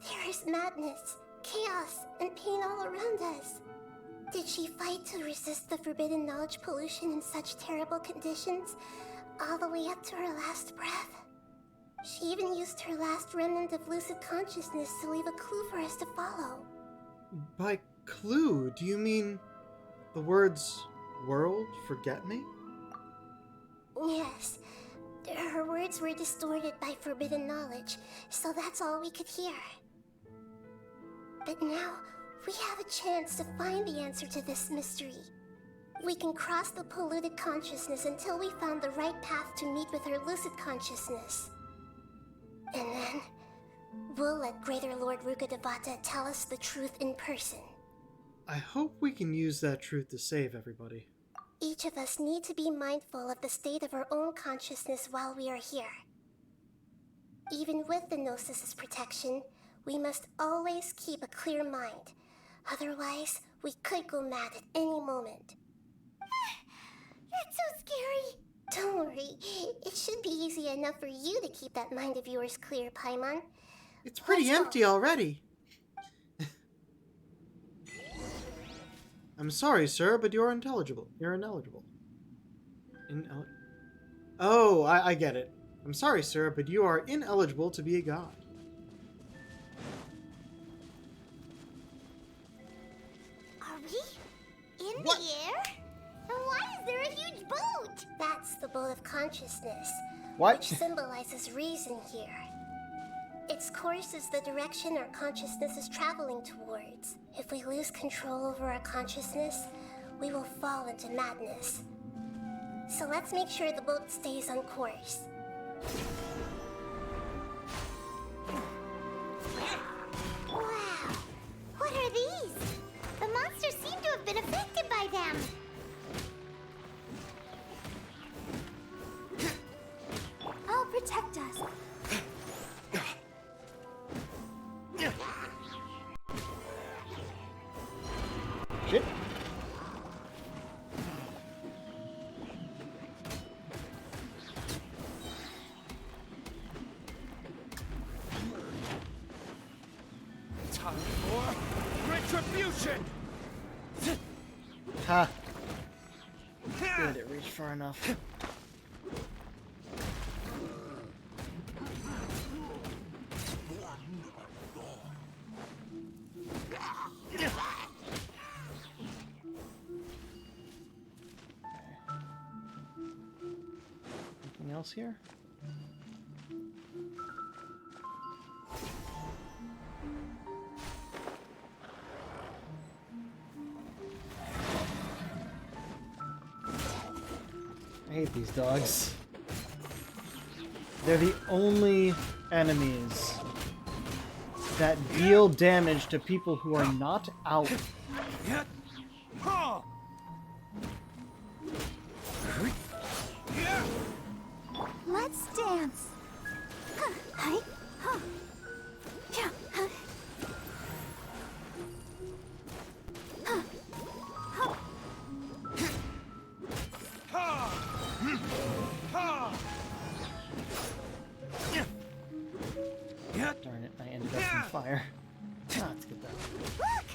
There is madness, chaos, and pain all around us. Did she fight to resist the forbidden knowledge pollution in such terrible conditions, all the way up to her last breath? She even used her last remnant of lucid consciousness to leave a clue for us to follow. By clue, do you mean the words world, forget me? Yes. Her words were distorted by forbidden knowledge, so that's all we could hear. But now, we have a chance to find the answer to this mystery. We can cross the polluted consciousness until we found the right path to meet with her lucid consciousness. And then, we'll let Greater Lord Rukkhadevata tell us the truth in person. I hope we can use that truth to save everybody. Each of us need to be mindful of the state of our own consciousness while we are here. Even with the Gnosis' protection, we must always keep a clear mind. Otherwise, we could go mad at any moment. That's so scary. Don't worry, it should be easy enough for you to keep that mind of yours clear, Paimon. It's pretty Let's go. empty already. I'm sorry, sir, but you're intelligible. You're ineligible. Oh, I get it. I'm sorry, sir, but you are ineligible to be a god. Are we in What? the air? And why is there a huge boat? That's the boat of consciousness, What? which symbolizes reason here. Its course is the direction our consciousness is traveling towards. If we lose control over our consciousness, we will fall into madness. So let's make sure the boat stays on course. Wow. What are these? The monsters seem to have been affected by them. I'll protect us. Shit. Time for retribution! Ha. Good, it reached far enough. Anything else here? I hate these dogs. They're the only enemies that deal damage to people who are not out. Let's dance. Hi. fire. Ah, let's get that. Look!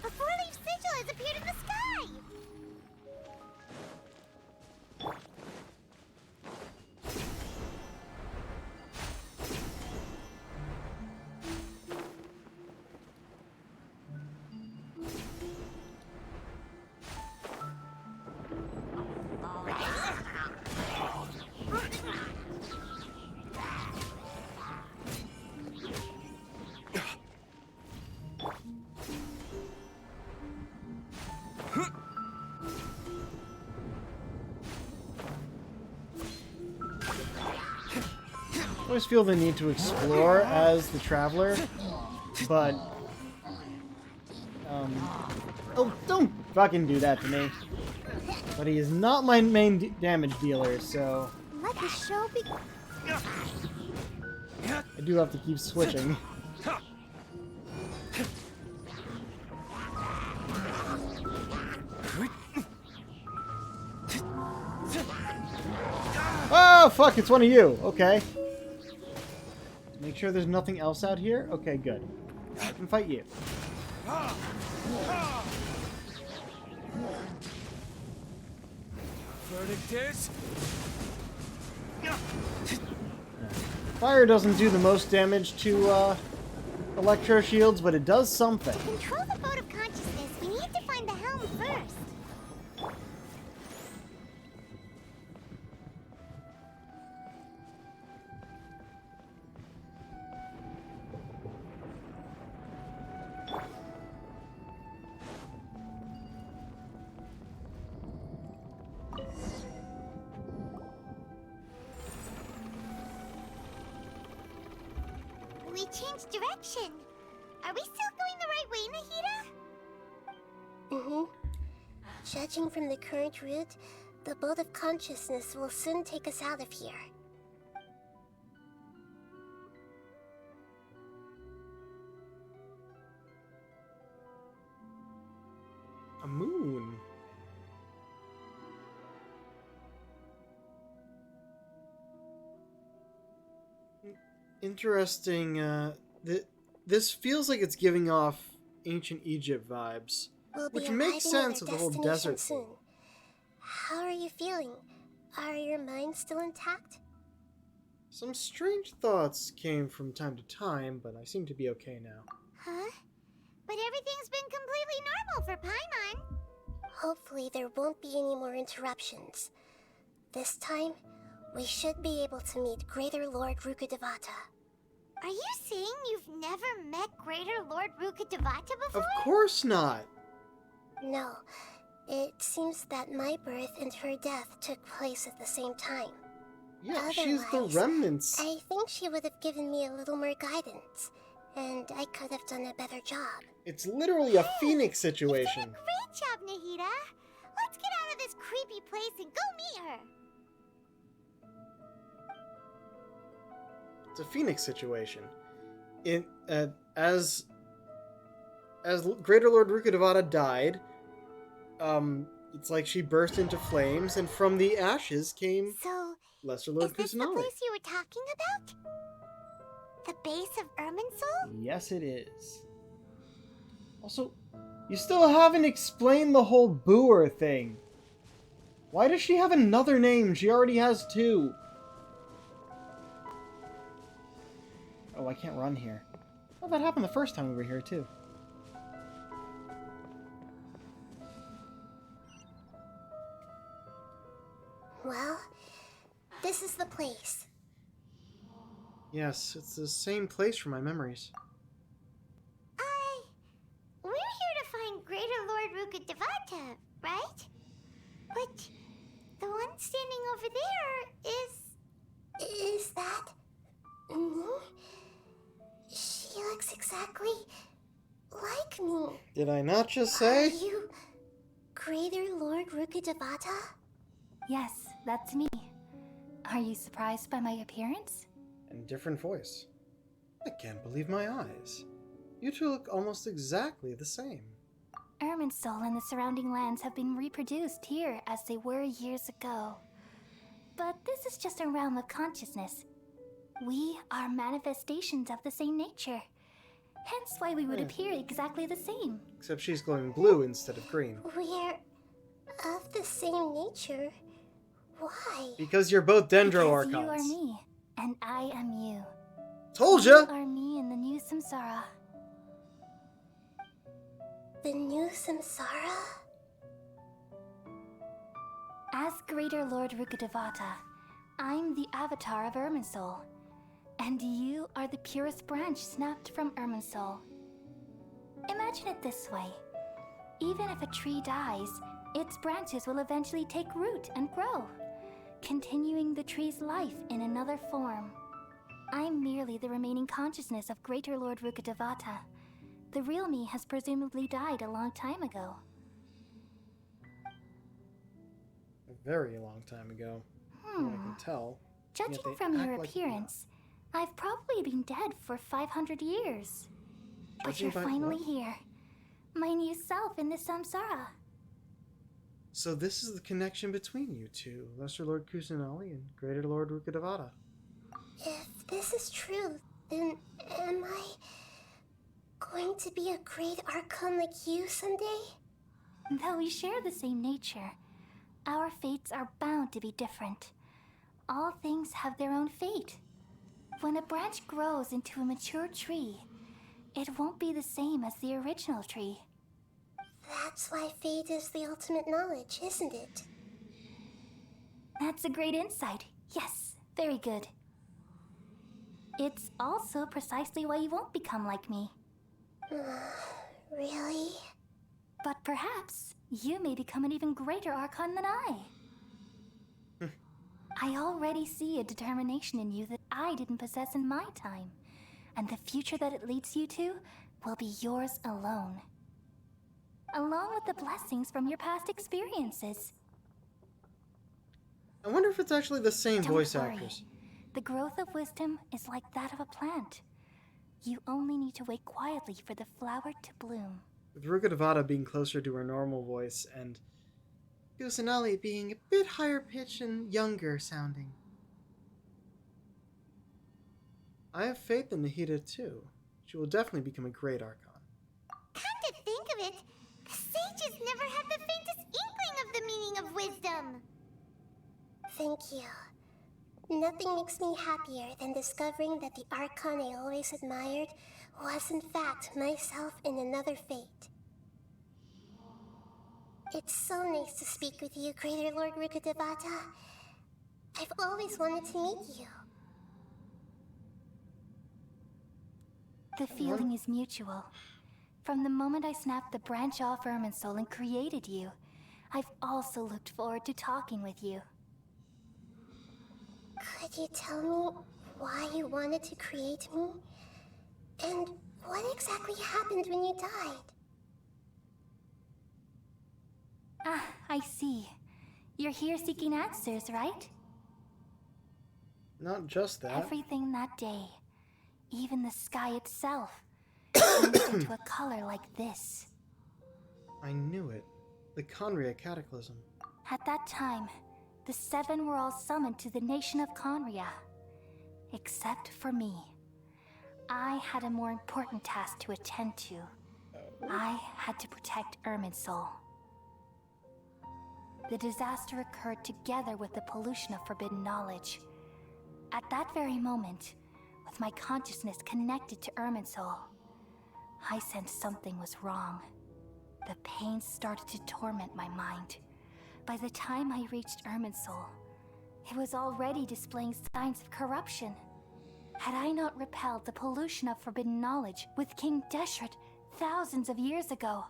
A four-leaf sigil has appeared in the sky! I always feel the need to explore as the traveler, but oh, don't fucking do that to me. But he is not my main damage dealer, so Let the show be. I do have to keep switching. Oh, fuck, it's one of you. Okay. Make sure there's nothing else out here. Okay, good. I can fight you. Verdict is... Fire doesn't do the most damage to electro shields, but it does something. To control the boat of consciousness, we need to find the helm first. We changed direction. Are we still going the right way, Nahida? Mm-hmm. Judging from the current route, the boat of consciousness will soon take us out of here. A moon. Interesting. This feels like it's giving off ancient Egypt vibes, We'll be which makes arriving sense at with our the whole destination desert soon. thing. How are you feeling? Are your minds still intact? Some strange thoughts came from time to time, but I seem to be okay now. Huh? But everything's been completely normal for Paimon. Hopefully there won't be any more interruptions. This time, we should be able to meet Greater Lord Rukkhadevata. Are you saying you've never met Greater Lord Rukkhadevata before? Of course not! No, it seems that my birth and her death took place at the same time. Yeah, she's the Otherwise, remnants. I think she would have given me a little more guidance, and I could have done a better job. It's literally a Phoenix You've done situation. a great job, Nahida. Let's get out of this creepy place and go meet her. It's a Phoenix situation. As Greater Lord Rukkhadevata died, it's like she burst into flames, and from the ashes came So, Lesser Lord is this the Kusanagi. place you were talking about? The base of Irminsul? Yes, it is. Also, you still haven't explained the whole Boer thing. Why does she have another name? She already has two. Oh, I can't run here. Oh, that happened the first time we were here, too. Well, this is the place. Yes, it's the same place from my memories. We're here to find Greater Lord Rukkhadevata, right? But the one standing over there is... Is that... me? She looks exactly like me. Did I not just Are say? you Greater Lord Rukkhadevata? Yes, that's me. Are you surprised by my appearance? And different voice. I can't believe my eyes. You two look almost exactly the same. Irminsul and the surrounding lands have been reproduced here as they were years ago. But this is just a realm of consciousness. We are manifestations of the same nature. Hence why we would Yeah. appear exactly the same. Except she's glowing blue instead of green. We're of the same nature. Why? Because you're both Dendro Because you are Archons. me, and I am you. Told You ya! are me in the new samsara. The new samsara? As Greater Lord Rukkhadevata, I'm the avatar of Irminsul. And you are the purest branch snapped from Irminsul. Imagine it this way. Even if a tree dies, its branches will eventually take root and grow, continuing the tree's life in another form. I'm merely the remaining consciousness of Greater Lord Rukkhadevata. The real me has presumably died a long time ago. A very long time ago. From what I can tell. Yet Judging they from act your like- appearance, I've probably been dead for 500 years. But Judging you're by finally what? here. My new self in the samsara. So this is the connection between you two, Lesser Lord Kusanali and Greater Lord Rukkhadevata. If this is true, then am I going to be a great Archon like you someday? Though we share the same nature, our fates are bound to be different. All things have their own fate. When a branch grows into a mature tree, it won't be the same as the original tree. That's why fate is the ultimate knowledge, isn't it? That's a great insight. Yes, very good. It's also precisely why you won't become like me. Really? But perhaps you may become an even greater Archon than I. I already see a determination in you that I didn't possess in my time, and the future that it leads you to will be yours alone. Along with the blessings from your past experiences. I wonder if it's actually the same Don't voice worry. actors. The growth of wisdom is like that of a plant. You only need to wait quietly for the flower to bloom. With Rukkhadevata being closer to her normal voice and Kusanali being a bit higher pitched and younger sounding. I have faith in Nahida too. She will definitely become a great Archon. Come to think of it, the sages never had the faintest inkling of the meaning of wisdom. Thank you. Nothing makes me happier than discovering that the Archon I always admired was in fact myself in another fate. It's so nice to speak with you, Greater Lord Rukkhadevata. I've always wanted to meet you. The feeling is mutual. From the moment I snapped the branch off Irminsul and created you, I've also looked forward to talking with you. Could you tell me why you wanted to create me? And what exactly happened when you died? Ah, I see. You're here seeking answers, right? Not just that. Everything that day, even the sky itself, changed into a color like this. I knew it. The Conria Cataclysm. At that time, the seven were all summoned to the nation of Conria. Except for me. I had a more important task to attend to. I had to protect Irminsul. The disaster occurred together with the pollution of forbidden knowledge. At that very moment, with my consciousness connected to Irminsul, I sensed something was wrong. The pain started to torment my mind. By the time I reached Irminsul, it was already displaying signs of corruption. Had I not repelled the pollution of forbidden knowledge with King Deshret thousands of years ago,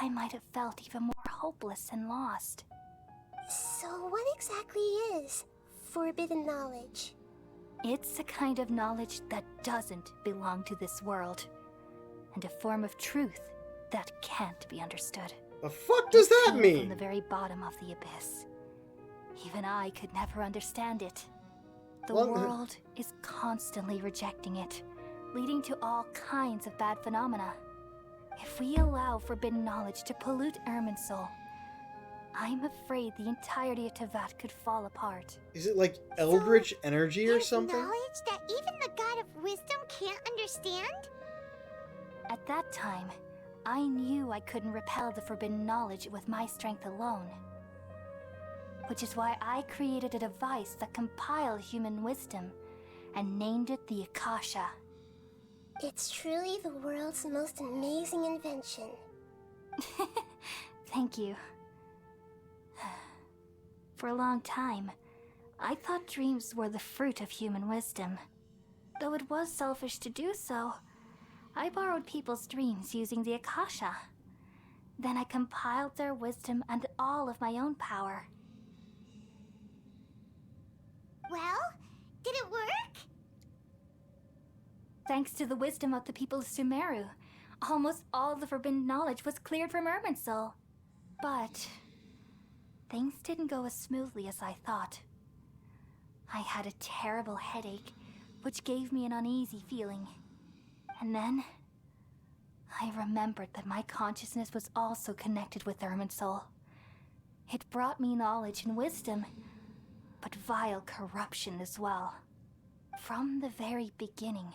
I might have felt even more hopeless and lost. So what exactly is forbidden knowledge? It's a kind of knowledge that doesn't belong to this world, and a form of truth that can't be understood. The fuck does that Came mean? From the very bottom of the abyss. Even I could never understand it. The Well, world is constantly rejecting it, leading to all kinds of bad phenomena. If we allow forbidden knowledge to pollute Irminsul, I'm afraid the entirety of Tevat could fall apart. Is it like eldritch energy or There's something? knowledge that even the god of wisdom can't understand? At that time, I knew I couldn't repel the forbidden knowledge with my strength alone. Which is why I created a device that compiled human wisdom and named it the Akasha. It's truly the world's most amazing invention. Thank you. For a long time, I thought dreams were the fruit of human wisdom. Though it was selfish to do so, I borrowed people's dreams using the Akasha. Then I compiled their wisdom and all of my own power. Well, did it work? Thanks to the wisdom of the people of Sumeru, almost all the forbidden knowledge was cleared from Irminsul. But things didn't go as smoothly as I thought. I had a terrible headache, which gave me an uneasy feeling. And then I remembered that my consciousness was also connected with Irminsul. It brought me knowledge and wisdom, but vile corruption as well. From the very beginning,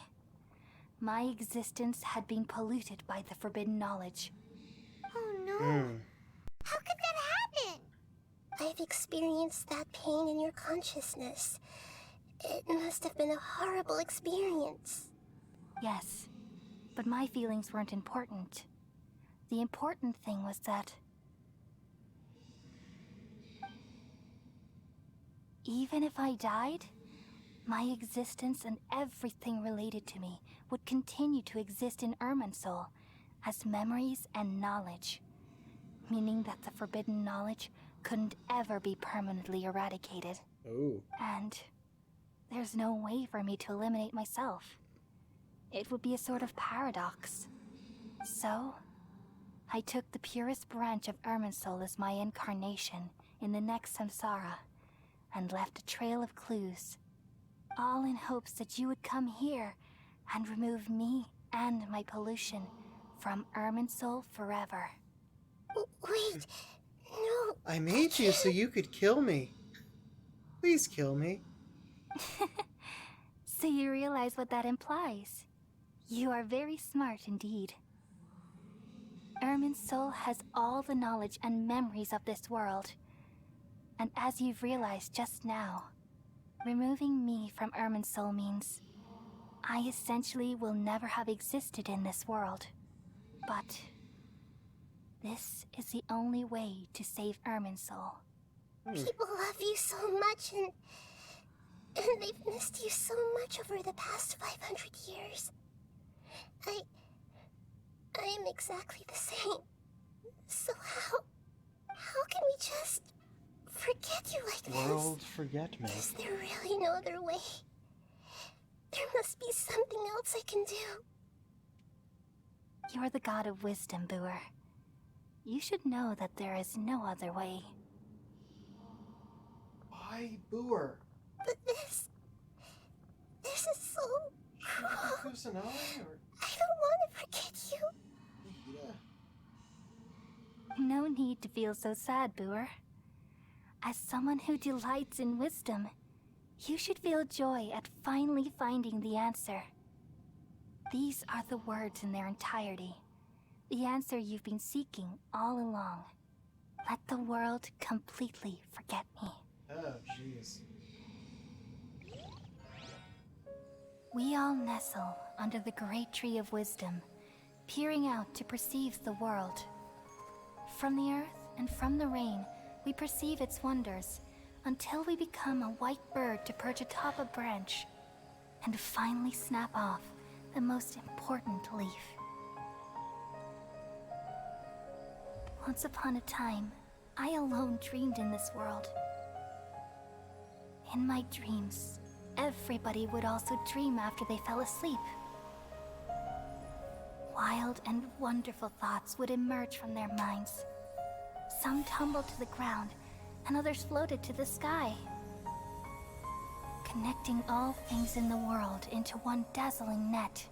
my existence had been polluted by the forbidden knowledge. Oh no. How could that happen? I've experienced that pain in your consciousness. It must have been a horrible experience. Yes, but my feelings weren't important. The important thing was that even if I died, my existence and everything related to me would continue to exist in Irminsul as memories and knowledge, meaning that the forbidden knowledge couldn't ever be permanently eradicated. Oh. And there's no way for me to eliminate myself. It would be a sort of paradox. So, I took the purest branch of Irminsul as my incarnation in the next samsara, and left a trail of clues, all in hopes that you would come here and remove me and my pollution from Irminsul forever. Wait, no. I made you so you could kill me. Please kill me. So you realize what that implies. You are very smart indeed. Irminsul has all the knowledge and memories of this world. And as you've realized just now, removing me from Irminsul means I essentially will never have existed in this world. But this is the only way to save Irminsul. People love you so much, and they've missed you so much over the past 500 years. I am exactly the same. So how can we just forget you like this? World, forget me. Is there really no other way? There must be something else I can do. You're the god of wisdom, Boer. You should know that there is no other way. Why, Boer? But this is so cruel. Kusanagi or I don't want to forget you. No need to feel so sad, Boer. As someone who delights in wisdom, you should feel joy at finally finding the answer. These are the words in their entirety. The answer you've been seeking all along. Let the world completely forget me. Oh, jeez. We all nestle under the great tree of wisdom, peering out to perceive the world. From the earth and from the rain, we perceive its wonders, until we become a white bird to perch atop a branch, and finally snap off the most important leaf. Once upon a time, I alone dreamed in this world. In my dreams, everybody would also dream after they fell asleep. Wild and wonderful thoughts would emerge from their minds. Some tumbled to the ground, and others floated to the sky, connecting all things in the world into one dazzling net.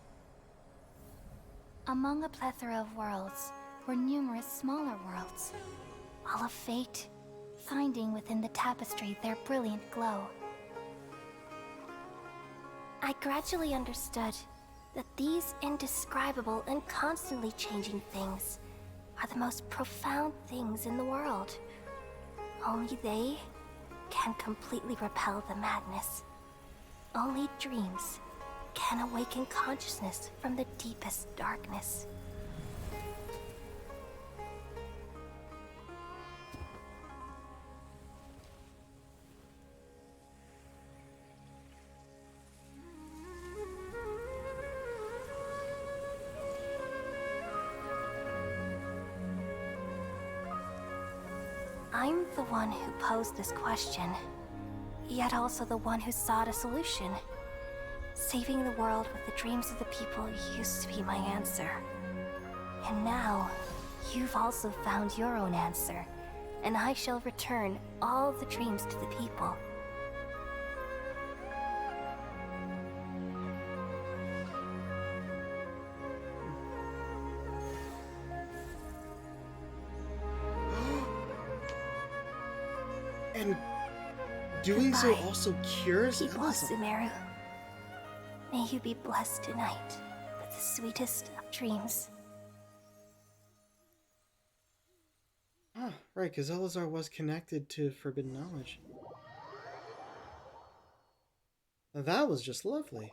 Among a plethora of worlds were numerous smaller worlds, all of fate, finding within the tapestry their brilliant glow. I gradually understood that these indescribable and constantly changing things are the most profound things in the world. Only they can completely repel the madness. Only dreams can awaken consciousness from the deepest darkness. I'm the one who posed this question, yet also the one who sought a solution. Saving the world with the dreams of the people used to be my answer. And now, you've also found your own answer, and I shall return all the dreams to the people. And doing so Goodbye, also cures people of Elizabeth. Sumeru. May you be blessed tonight with the sweetest of dreams. Ah, right, because Elazar was connected to Forbidden Knowledge. Now that was just lovely.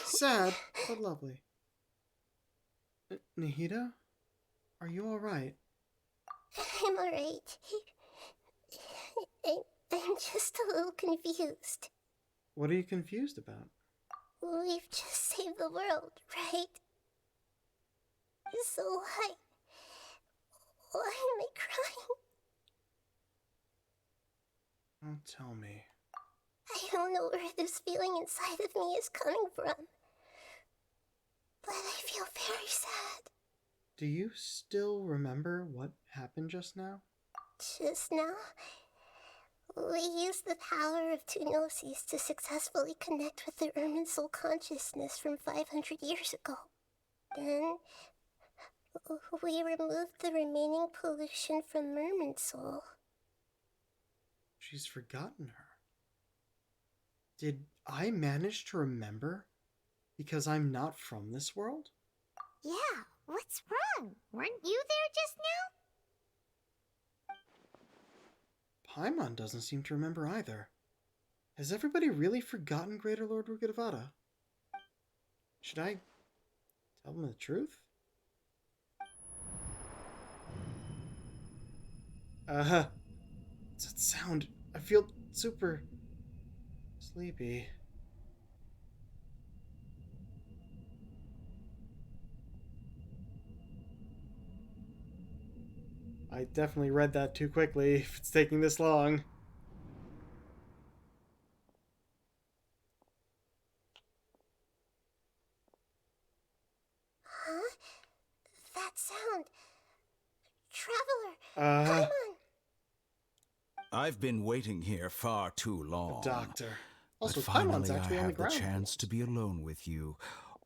Sad, but lovely. Nahida? Are you alright? I'm alright. I'm just a little confused. What are you confused about? We've just saved the world, right? So why am I crying? Don't tell me. I don't know where this feeling inside of me is coming from. But I feel very sad. Do you still remember what happened just now? Just now, we used the power of two gnosis to successfully connect with the Ermin soul consciousness from 500 years ago. Then, we removed the remaining pollution from Ermin soul. She's forgotten her. Did I manage to remember because I'm not from this world? Yeah, what's wrong? Weren't you there just now? Paimon doesn't seem to remember either. Has everybody really forgotten Greater Lord Rukkhadevata? Should I tell them the truth? What's that sound? I feel super sleepy. I definitely read that too quickly if it's taking this long. Huh? That sound. Traveler, come on. I've been waiting here far too long. Doctor. But Also, finally Paimon's actually I on the have the ground. chance to be alone with you.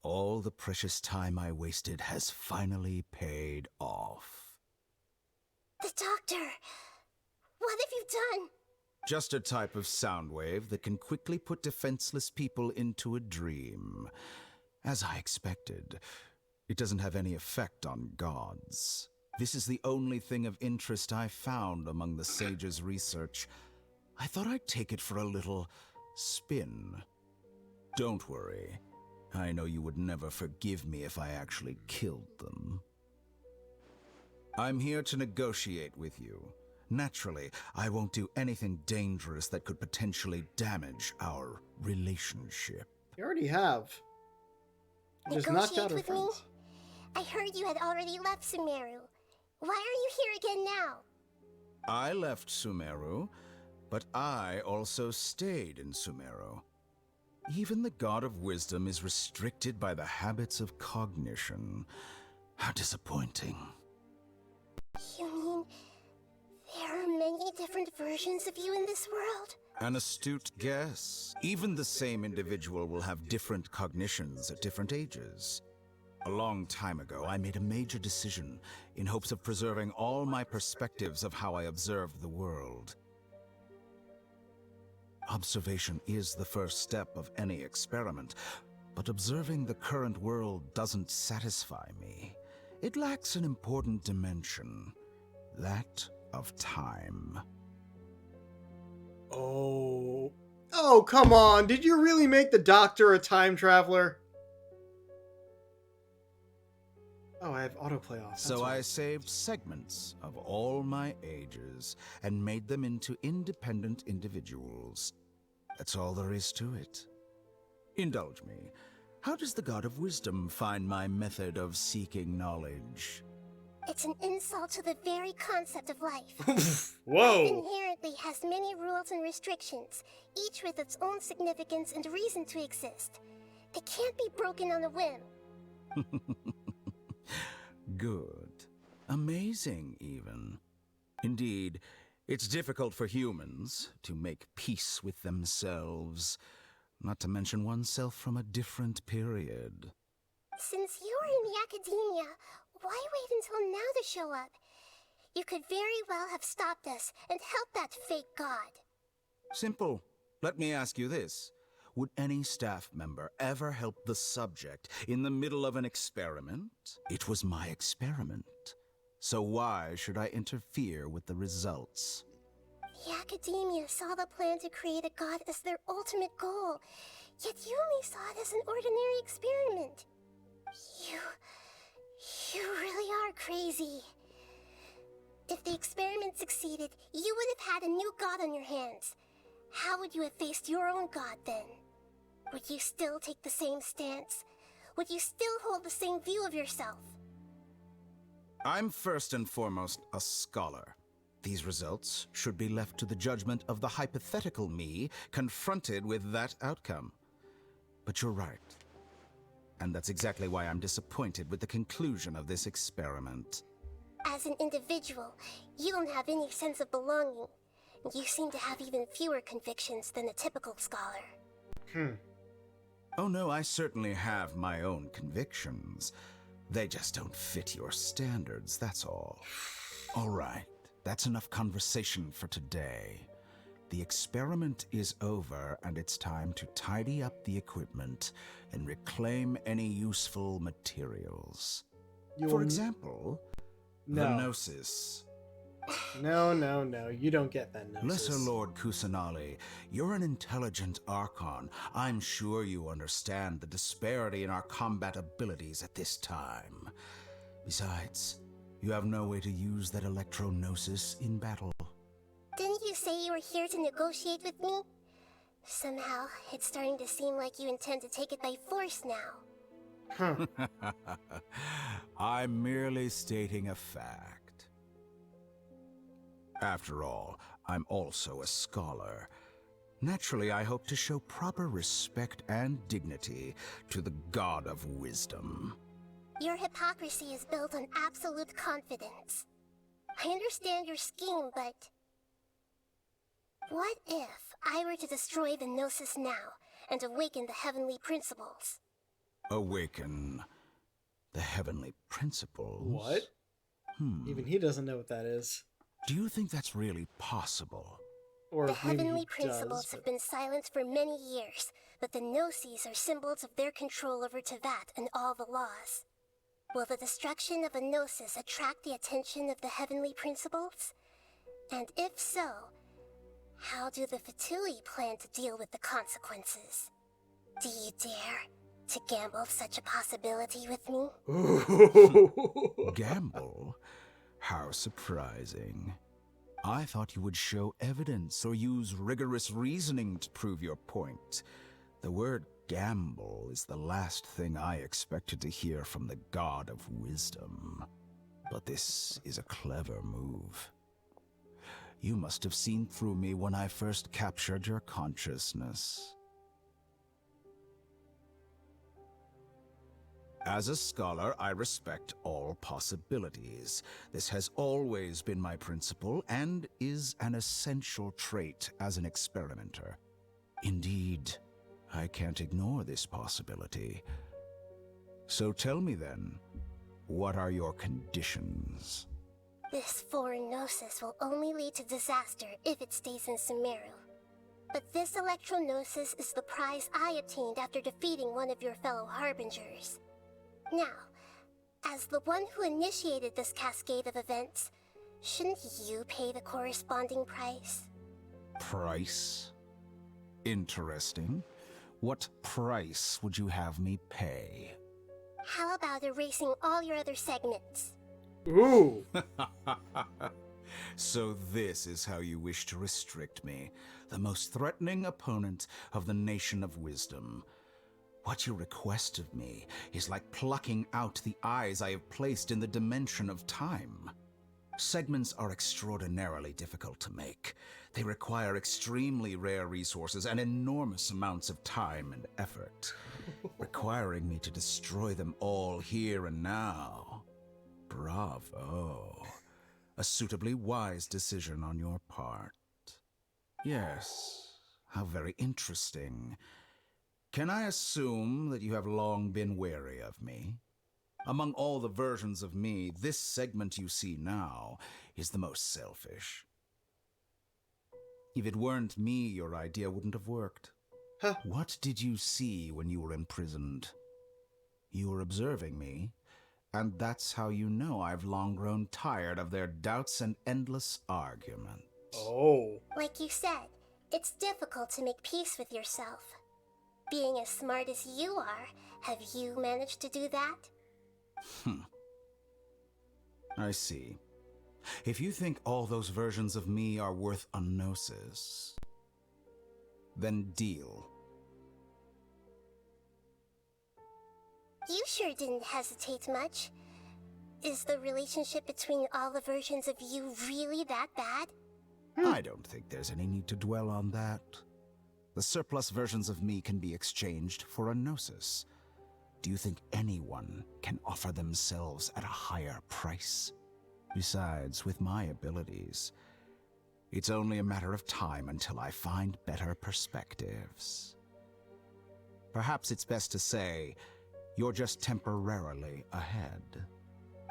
All the precious time I wasted has finally paid off. The doctor. What have you done? Just a type of sound wave that can quickly put defenseless people into a dream. As I expected, it doesn't have any effect on gods. This is the only thing of interest I found among the sage's research. I thought I'd take it for a little spin. Don't worry. I know you would never forgive me if I actually killed them. I'm here to negotiate with you. Naturally, I won't do anything dangerous that could potentially damage our relationship. You already have. You just knocked out Negotiate her with me? friends. I heard you had already left Sumeru. Why are you here again now? I left Sumeru, but I also stayed in Sumeru. Even the God of Wisdom is restricted by the habits of cognition. How disappointing. You mean there are many different versions of you in this world? An astute guess. Even the same individual will have different cognitions at different ages. A long time ago, I made a major decision in hopes of preserving all my perspectives of how I observed the world. Observation is the first step of any experiment, But observing the current world doesn't satisfy me. It lacks an important dimension, that of time. Oh. Oh, come on. Did you really make the Doctor a time traveler? Oh, I have autoplay off. So I right. saved segments of all my ages and made them into independent individuals. That's all there is to it. Indulge me. How does the God of Wisdom find my method of seeking knowledge? It's an insult to the very concept of life. Life Whoa. inherently has many rules and restrictions, each with its own significance and reason to exist. They can't be broken on a whim. Good. Amazing, even. Indeed, it's difficult for humans to make peace with themselves, not to mention oneself from a different period. Since you're in the academia, why wait until now to show up? You could very well have stopped us and helped that fake god. Simple. Let me ask you this. Would any staff member ever help the subject in the middle of an experiment? It was my experiment. So why should I interfere with the results? The academia saw the plan to create a god as their ultimate goal, yet you only saw it as an ordinary experiment. You really are crazy. If the experiment succeeded, you would have had a new god on your hands. How would you have faced your own god then? Would you still take the same stance? Would you still hold the same view of yourself? I'm first and foremost a scholar. These results should be left to the judgment of the hypothetical me confronted with that outcome. But you're right. And that's exactly why I'm disappointed with the conclusion of this experiment. As an individual, you don't have any sense of belonging. You seem to have even fewer convictions than a typical scholar. Oh no, I certainly have my own convictions. They just don't fit your standards, that's all. All right, that's enough conversation for today. The experiment is over, and it's time to tidy up the equipment and reclaim any useful materials. For example, the Gnosis. No. You don't get that Gnosis. Lesser Lord Kusanali, you're an intelligent Archon. I'm sure you understand the disparity in our combat abilities at this time. Besides, you have no way to use that Electro-Gnosis in battle. Didn't you say you were here to negotiate with me? Somehow, it's starting to seem like you intend to take it by force now. I'm merely stating a fact. After all, I'm also a scholar. Naturally, I hope to show proper respect and dignity to the God of Wisdom. Your hypocrisy is built on absolute confidence. I understand your scheme, but... what if I were to destroy the Gnosis now and awaken the heavenly principles? Awaken the heavenly principles? What? Even he doesn't know what that is. Do you think that's really possible? Or The maybe heavenly he principles does, have been silent for many years, but the Gnosis are symbols of their control over Tevat and all the laws. Will the destruction of a Gnosis attract the attention of the heavenly principles? And if so, how do the Fatui plan to deal with the consequences? Do you dare to gamble such a possibility with me? Gamble? How surprising. I thought you would show evidence or use rigorous reasoning to prove your point. The word gamble is the last thing I expected to hear from the God of Wisdom. But this is a clever move. You must have seen through me when I first captured your consciousness. As a scholar, I respect all possibilities. This has always been my principle and is an essential trait as an experimenter. Indeed, I can't ignore this possibility. So tell me then, what are your conditions? This foreign Gnosis will only lead to disaster if it stays in Sumeru. But this electrognosis is the prize I obtained after defeating one of your fellow harbingers. Now, as the one who initiated this cascade of events, shouldn't you pay the corresponding price? Price? Interesting. What price would you have me pay? How about erasing all your other segments? Ooh. So this is how you wish to restrict me, the most threatening opponent of the Nation of Wisdom. What you request of me is like plucking out the eyes I have placed in the dimension of time. Segments are extraordinarily difficult to make. They require extremely rare resources and enormous amounts of time and effort, requiring me to destroy them all here and now. Bravo. A suitably wise decision on your part. Yes, how very interesting. Can I assume that you have long been wary of me? Among all the versions of me, this segment you see now is the most selfish. If it weren't me, your idea wouldn't have worked. Huh. What did you see when you were imprisoned? You were observing me, and that's how you know I've long grown tired of their doubts and endless argument. Oh. Like you said, it's difficult to make peace with yourself. Being as smart as you are, have you managed to do that? I see. If you think all those versions of me are worth a gnosis, then deal. You sure didn't hesitate much. Is the relationship between all the versions of you really that bad? I don't think there's any need to dwell on that. The surplus versions of me can be exchanged for a gnosis. Do you think anyone can offer themselves at a higher price? Besides, with my abilities, it's only a matter of time until I find better perspectives. Perhaps it's best to say, you're just temporarily ahead.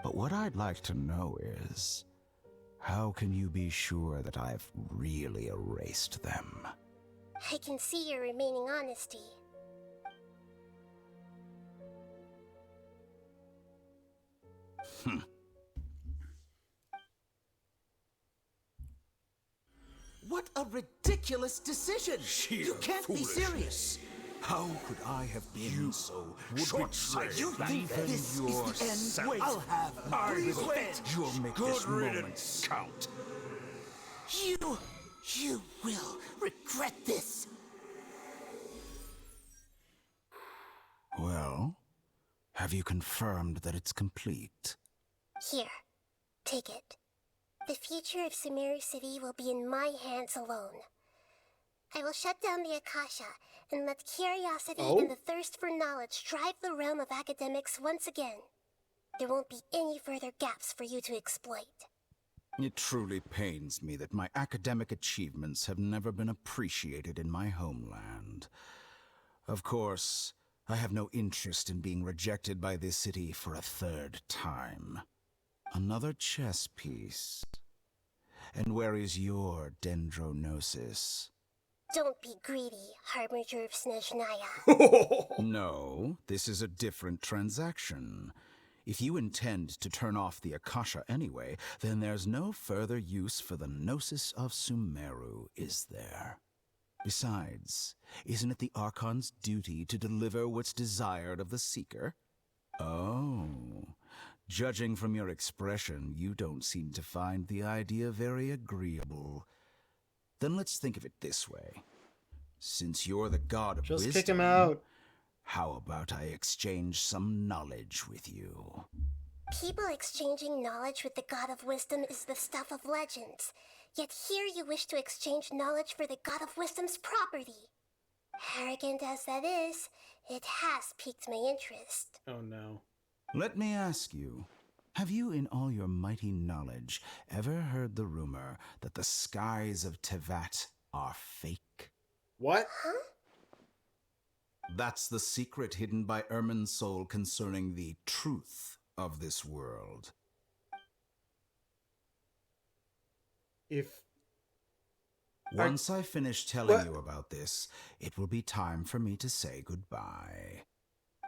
But what I'd like to know is, how can you be sure that I've really erased them? I can see your remaining honesty. What a ridiculous decision! You can't be serious! How could I have been so short-sighted? You think this is the end? Wait, I'll have Please wait. wait! You'll make this moment count. You will regret this. Well, have you confirmed that it's complete? Here, take it. The future of Sumeru City will be in my hands alone. I will shut down the Akasha and let curiosity and the thirst for knowledge drive the realm of academics once again. There won't be any further gaps for you to exploit. It truly pains me that my academic achievements have never been appreciated in my homeland. Of course, I have no interest in being rejected by this city for a third time. Another chess piece. And where is your dendronosis? Don't be greedy, Harbinger of Snezhnaya. No, this is a different transaction. If you intend to turn off the Akasha anyway, then there's no further use for the Gnosis of Sumeru, is there? Besides, isn't it the Archon's duty to deliver what's desired of the Seeker? Oh, judging from your expression, you don't seem to find the idea very agreeable. Then let's think of it this way. Since you're the god of wisdom... Just kick him out. How about I exchange some knowledge with you? People exchanging knowledge with the God of Wisdom is the stuff of legends. Yet here you wish to exchange knowledge for the God of Wisdom's property. Arrogant as that is, it has piqued my interest. Oh no. Let me ask you, have you in all your mighty knowledge ever heard the rumor that the skies of Tevat are fake? What? Huh? That's the secret hidden by Irminsul concerning the truth of this world. If Once I finish telling you about this, it will be time for me to say goodbye.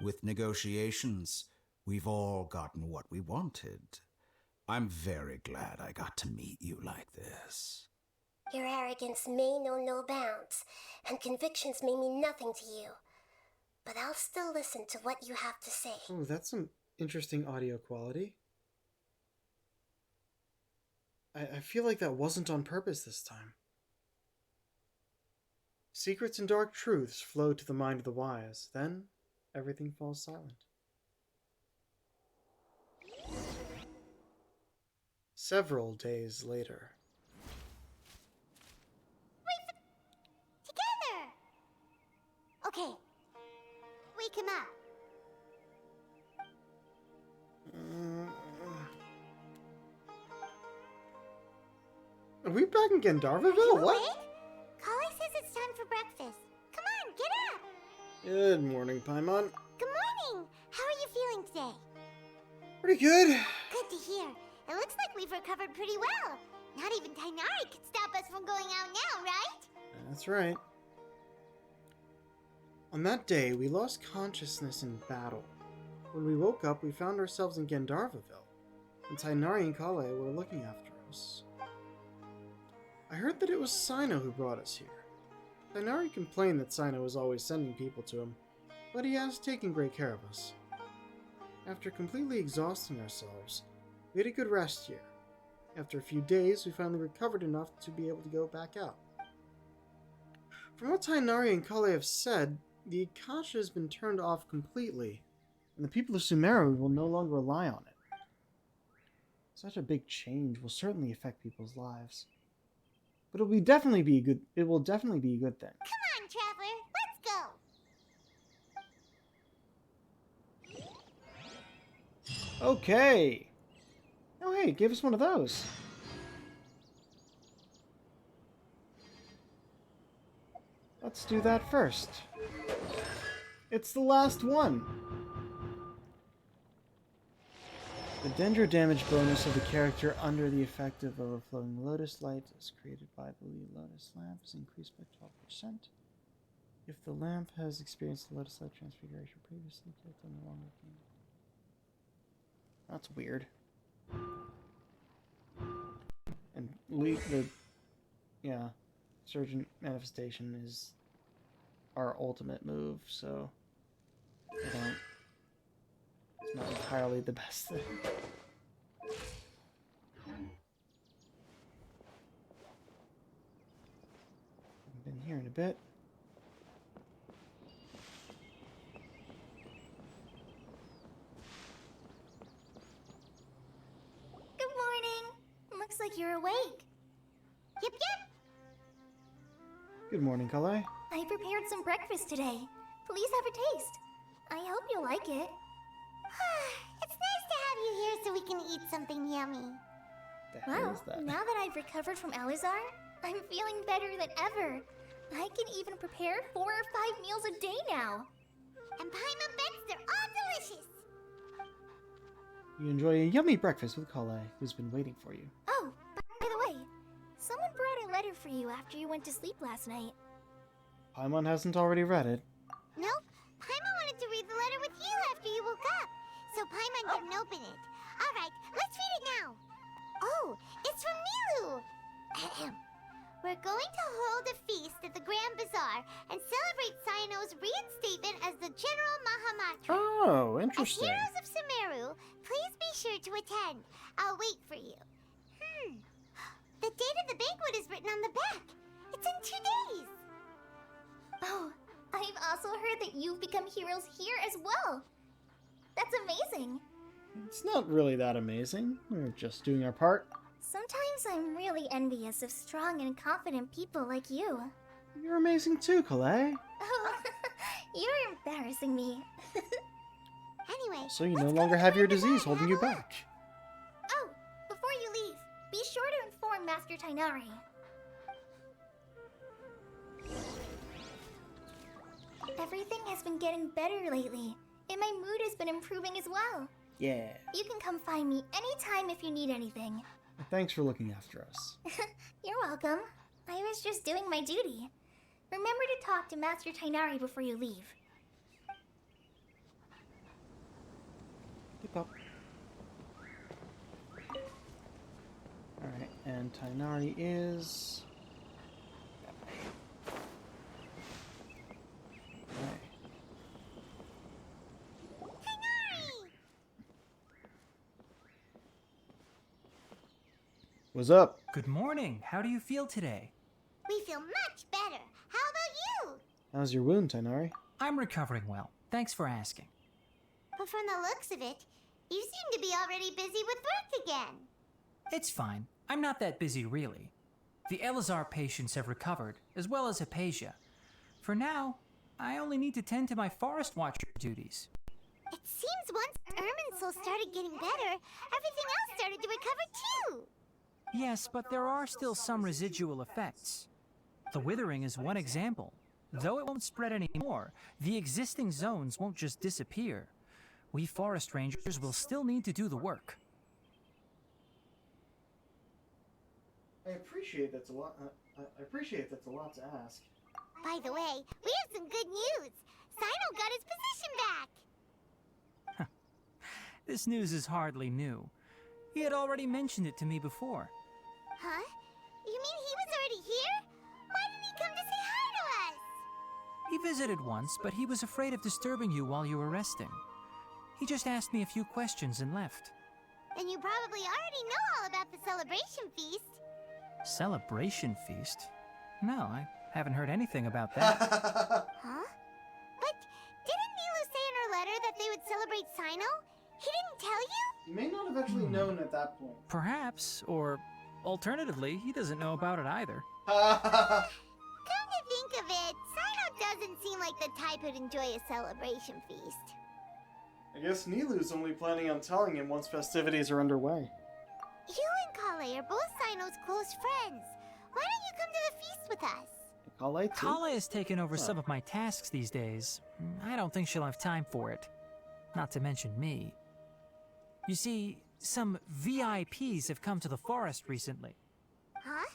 With negotiations, we've all gotten what we wanted. I'm very glad I got to meet you like this. Your arrogance may know no bounds, and convictions may mean nothing to you. But I'll still listen to what you have to say. Oh, that's some interesting audio quality. I feel like that wasn't on purpose this time. Secrets and dark truths flow to the mind of the wise. Then, everything falls silent. Several days later. Together! Okay. Wake him up. Are we back in Gendarvaville? You What? awake? Kale says it's time for breakfast. Come on, get up! Good morning, Paimon. Good morning! How are you feeling today? Pretty good. Good to hear. It looks like we've recovered pretty well. Not even Tainari could stop us from going out now, right? That's right. On that day, we lost consciousness in battle. When we woke up, we found ourselves in Gendarvaville, and Tainari and Kale were looking after us. I heard that it was Sino who brought us here. Tainari complained that Sino was always sending people to him, but he has taken great care of us. After completely exhausting ourselves, we had a good rest here. After a few days, we finally recovered enough to be able to go back out. From what Tainari and Kale have said, the Akasha has been turned off completely, and the people of Sumeru will no longer rely on it. Such a big change will certainly affect people's lives. But it will definitely be a good thing. Come on, Traveler, let's go! Okay. Oh hey, give us one of those. Let's do that first. It's the last one. The Dendro damage bonus of the character under the effect of overflowing lotus light as created by the lotus lamp is increased by 12%. If the lamp has experienced the lotus light transfiguration previously, the character no longer gains. That's weird. And Surgeon Manifestation is our ultimate move, so it's not entirely the best thing. Haven't been here in a bit. Good morning! Looks like you're awake. Yep, yep! Good morning, Kale. I prepared some breakfast today. Please have a taste. I hope you'll like it. It's nice to have you here so we can eat something yummy. The hell is that? Now that I've recovered from Alizar, I'm feeling better than ever. I can even prepare 4 or 5 meals a day now. And Paimon bets they're all delicious. You enjoy a yummy breakfast with Kale, who's been waiting for you. Oh, by the way, someone brought a letter for you after you went to sleep last night. Paimon hasn't already read it. Nope. Paimon wanted to read the letter with you after you woke up, so Paimon didn't open it. Alright, let's read it now. Oh, it's from Milu. Ahem. We're going to hold a feast at the Grand Bazaar and celebrate Sino's reinstatement as the General Mahamatra. Oh, As interesting. heroes of Sumeru, please be sure to attend. I'll wait for you. The date of the banquet is written on the back. It's in 2 days. Oh, I've also heard that you've become heroes here as well. That's amazing. It's not really that amazing. We're just doing our part. Sometimes I'm really envious of strong and confident people like you. You're amazing too, Kale. Oh, you're embarrassing me. Anyway, So you no longer have your disease holding you back. Oh, before you leave, be sure to inform Master Tainari. Everything has been getting better lately, and my mood has been improving as well. Yeah. You can come find me anytime if you need anything. Thanks for looking after us. You're welcome. I was just doing my duty. Remember to talk to Master Tainari before you leave. Keep up. Alright, and Tainari is... Alright. Tainari! What's up? Good morning. How do you feel today? We feel much better. How about you? How's your wound, Tainari? I'm recovering well. Thanks for asking. But from the looks of it, you seem to be already busy with work again. It's fine. I'm not that busy, really. The Elazar patients have recovered, as well as Hypatia. For now, I only need to tend to my Forest Watcher duties. It seems once Irminsul started getting better, everything else started to recover too. Yes, but there are still some residual effects. The withering is one example. Though it won't spread anymore, the existing zones won't just disappear. We forest rangers will still need to do the work. I appreciate that's a lot. I appreciate that's a lot to ask. By the way, we have some good news. Sino got his position back. This news is hardly new. He had already mentioned it to me before. Huh? You mean he was already here? Why didn't he come to say hi to us? He visited once, but he was afraid of disturbing you while you were resting. He just asked me a few questions and left. Then you probably already know all about the celebration feast. Celebration feast? No, I haven't heard anything about that. Huh? But didn't Nilu say in her letter that they would celebrate Sino? He didn't tell you? You may not have actually known at that point. Perhaps, or alternatively, he doesn't know about it either. Come to think of it, Sino doesn't seem like the type who'd enjoy a celebration feast. I guess Nilu's only planning on telling him once festivities are underway. You and Kale are both Sino's close friends. Why don't you come to the feast with us? Kale too? Kale has taken over some of my tasks these days. I don't think she'll have time for it. Not to mention me. You see, some VIPs have come to the forest recently. Huh?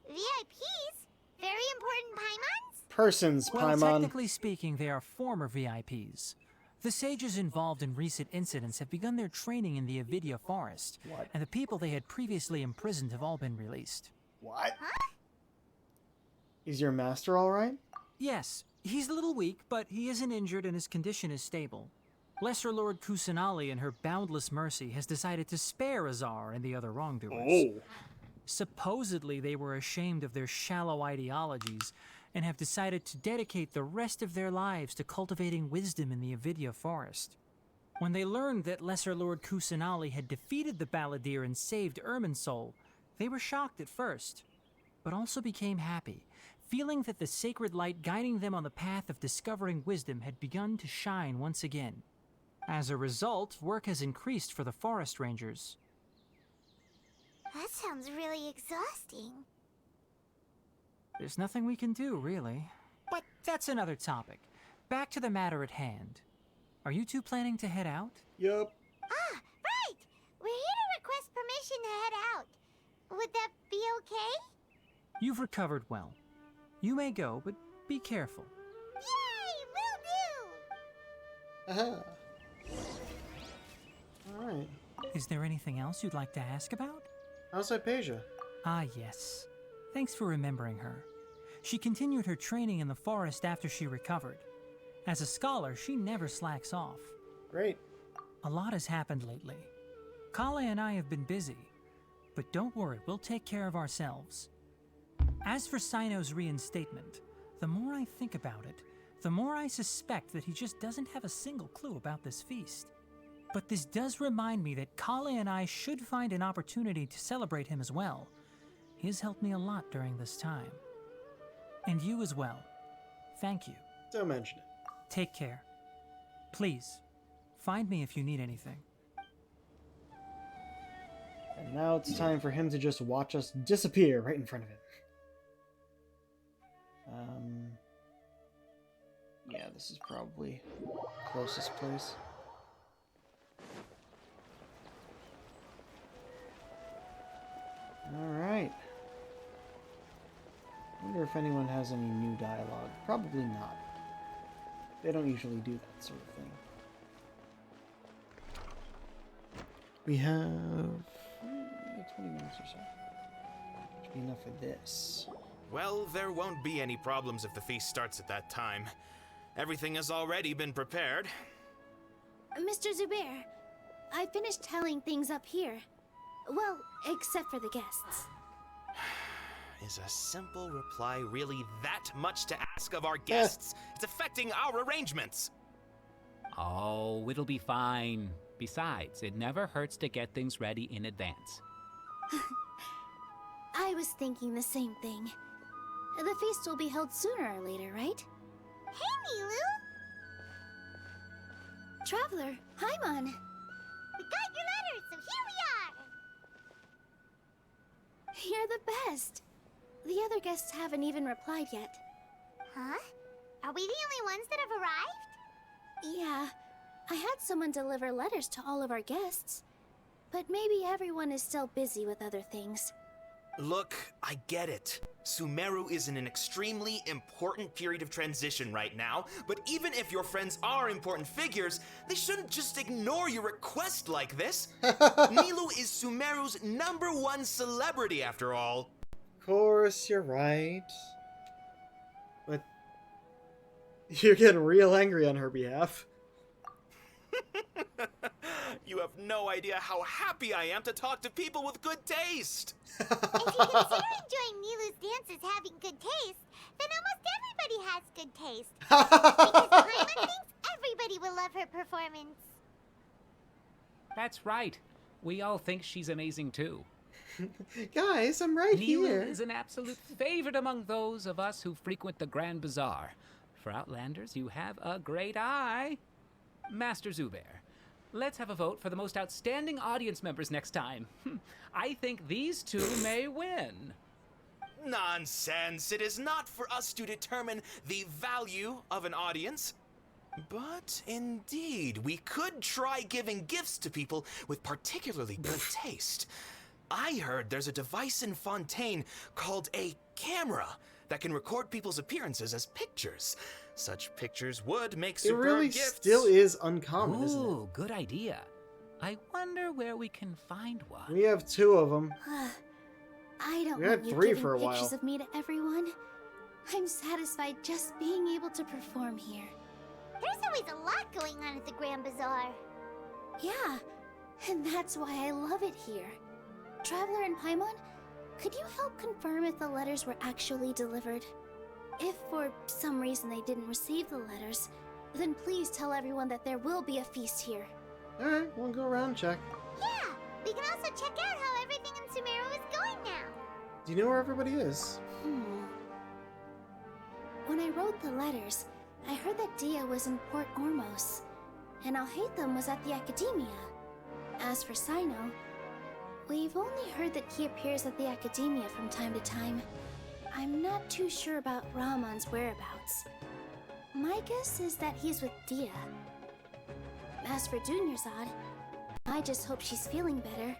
VIPs? Very important Paimons? Persons, Well, Paimon. technically speaking, they are former VIPs. The sages involved in recent incidents have begun their training in the Avidya forest, What? and the people they had previously imprisoned have all been released. What? Huh? Is your master alright? Yes, he's a little weak, but he isn't injured and his condition is stable. Lesser Lord Kusanali, in her boundless mercy, has decided to spare Azar and the other wrongdoers. Supposedly, they were ashamed of their shallow ideologies and have decided to dedicate the rest of their lives to cultivating wisdom in the Avidya forest. When they learned that Lesser Lord Kusanali had defeated the Balladeer and saved Irminsul, they were shocked at first, but also became happy, feeling that the sacred light guiding them on the path of discovering wisdom had begun to shine once again. As a result, work has increased for the forest rangers. That sounds really exhausting. There's nothing we can do, really. But that's another topic. Back to the matter at hand. Are you two planning to head out? Yup. Ah, right! We're here to request permission to head out. Would that be okay? You've recovered well. You may go, but be careful. Yay! Will do! Alright. Is there anything else you'd like to ask about? How's Hypatia? Ah, yes. Thanks for remembering her. She continued her training in the forest after she recovered. As a scholar, she never slacks off. Great. A lot has happened lately. Kale and I have been busy, but don't worry, we'll take care of ourselves. As for Sino's reinstatement, the more I think about it, the more I suspect that he just doesn't have a single clue about this feast. But this does remind me that Kale and I should find an opportunity to celebrate him as well. He has helped me a lot during this time. And you as well. Thank you. Don't mention it. Take care. Please, find me if you need anything. And now it's time for him to just watch us disappear right in front of him. Yeah, this is probably closest place. Alright. Wonder if anyone has any new dialogue. Probably not. They don't usually do that sort of thing. We have 20 minutes or so. Should be enough for this. Well, there won't be any problems if the feast starts at that time. Everything has already been prepared. Mr. Zubair, I finished telling things up here. Well, except for the guests. Is a simple reply really that much to ask of our guests? It's affecting our arrangements. Oh, it'll be fine. Besides, it never hurts to get things ready in advance. I was thinking the same thing. The feast will be held sooner or later, right? Hey, Nilu! Traveler, Paimon! We got your letter, so here we are! You're the best! The other guests haven't even replied yet. Huh? Are we the only ones that have arrived? Yeah. I had someone deliver letters to all of our guests. But maybe everyone is still busy with other things. Look, I get it. Sumeru is in an extremely important period of transition right now, but even if your friends are important figures, they shouldn't just ignore your request like this. Nilu is Sumeru's #1 celebrity after all. Of course, you're right. But you're getting real angry on her behalf. You have no idea how happy I am to talk to people with good taste. If you consider enjoying Nilu's dances having good taste, then almost everybody has good taste. Because Paimon thinks everybody will love her performance. That's right. We all think she's amazing too. Guys, I'm right Nilu here. is an absolute favorite among those of us who frequent the Grand Bazaar. For Outlanders, you have a great eye. Master Zubair, let's have a vote for the most outstanding audience members next time. I think these two may win. Nonsense. It is not for us to determine the value of an audience. But indeed, we could try giving gifts to people with particularly good taste. I heard there's a device in Fontaine called a camera that can record people's appearances as pictures. Such pictures would make It superb really gifts. still is uncommon, isn't it? Ooh, good idea. I wonder where we can find one. We have 2 of them. I don't We had want you 3 giving for a pictures while. of me to everyone. I'm satisfied just being able to perform here. There's always a lot going on at the Grand Bazaar. Yeah, and that's why I love it here. Traveler and Paimon, could you help confirm if the letters were actually delivered? If for some reason they didn't receive the letters, then please tell everyone that there will be a feast here. Alright, we'll go around and check. Yeah, we can also check out how everything in Sumeru is going now. Do you know where everybody is? When I wrote the letters, I heard that Dia was in Port Ormos, and Alhaitham was at the Academia. As for Sino, we've only heard that he appears at the Academia from time to time. I'm not too sure about Rahman's whereabouts. My guess is that he's with Dia. As for Dunyarzad, I just hope she's feeling better.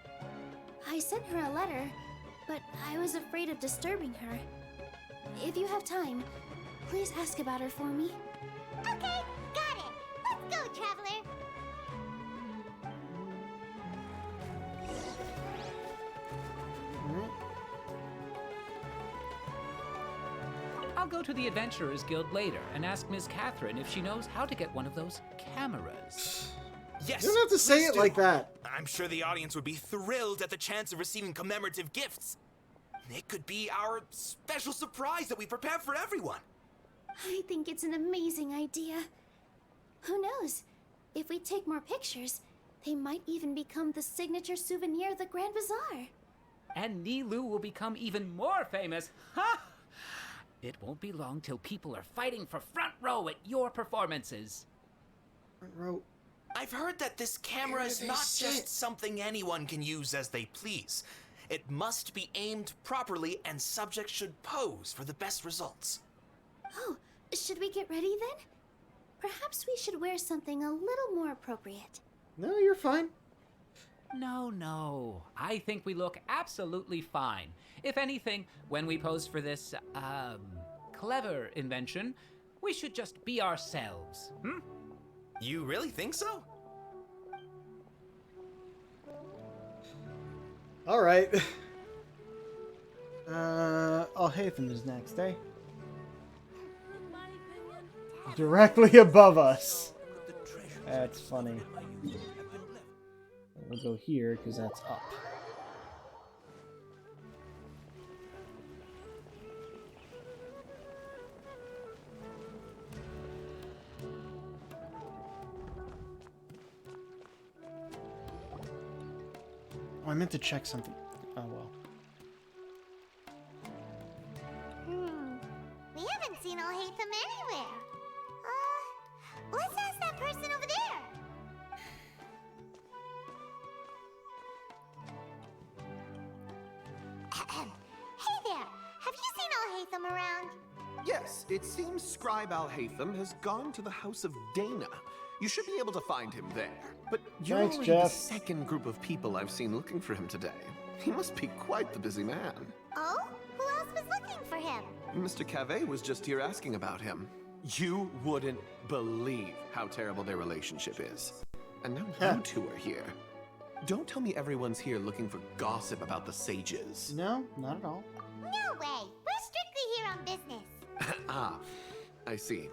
I sent her a letter, but I was afraid of disturbing her. If you have time, please ask about her for me. Okay, got it. Let's go, Traveler. I'll go to the Adventurers Guild later and ask Ms. Catherine if she knows how to get one of those cameras. Yes. You don't have to say please it do. like that. I'm sure the audience would be thrilled at the chance of receiving commemorative gifts. It could be our special surprise that we prepare for everyone. I think it's an amazing idea. Who knows? If we take more pictures, they might even become the signature souvenir of the Grand Bazaar. And Nilu will become even more famous. Ha! It won't be long till people are fighting for front row at your performances. Front row. I've heard that this camera is not just something anyone can use as they please. It must be aimed properly, and subjects should pose for the best results. Oh, should we get ready then? Perhaps we should wear something a little more appropriate. No, you're fine. No. I think we look absolutely fine. If anything, when we pose for this, clever invention, we should just be ourselves. You really think so? Alright. Alhaitham is next, eh? Directly above us. That's funny. We'll go here, because that's up. Oh, I meant to check something. Oh, well. We haven't seen Alhaitham anywhere. Let's ask that person over there. Hey there, have you seen Alhaitham around? Yes, it seems Scribe Alhaitham has gone to the House of Dana. You should be able to find him there. But you're Thanks, only Jeff. the second group of people I've seen looking for him today. He must be quite the busy man. Oh? Who else was looking for him? Mr. Cave was just here asking about him. You wouldn't believe how terrible their relationship is. And now you two are here. Don't tell me everyone's here looking for gossip about the sages. No, not at all. No way. We're strictly here on business. Ah, I see.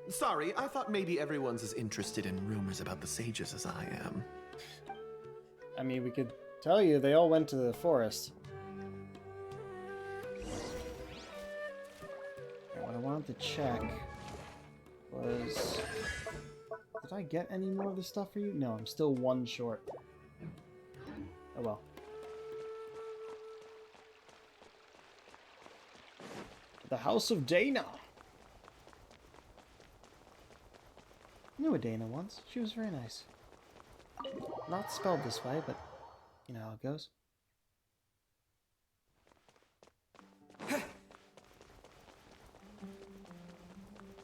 Sorry, I thought maybe everyone's as interested in rumors about the sages as I am. I mean, we could tell you they all went to the forest. And what I wanted to check was... Did I get any more of this stuff for you? No, I'm still one short. Oh well. The House of Dana. I knew a Dana once. She was very nice. Not spelled this way, but you know how it goes.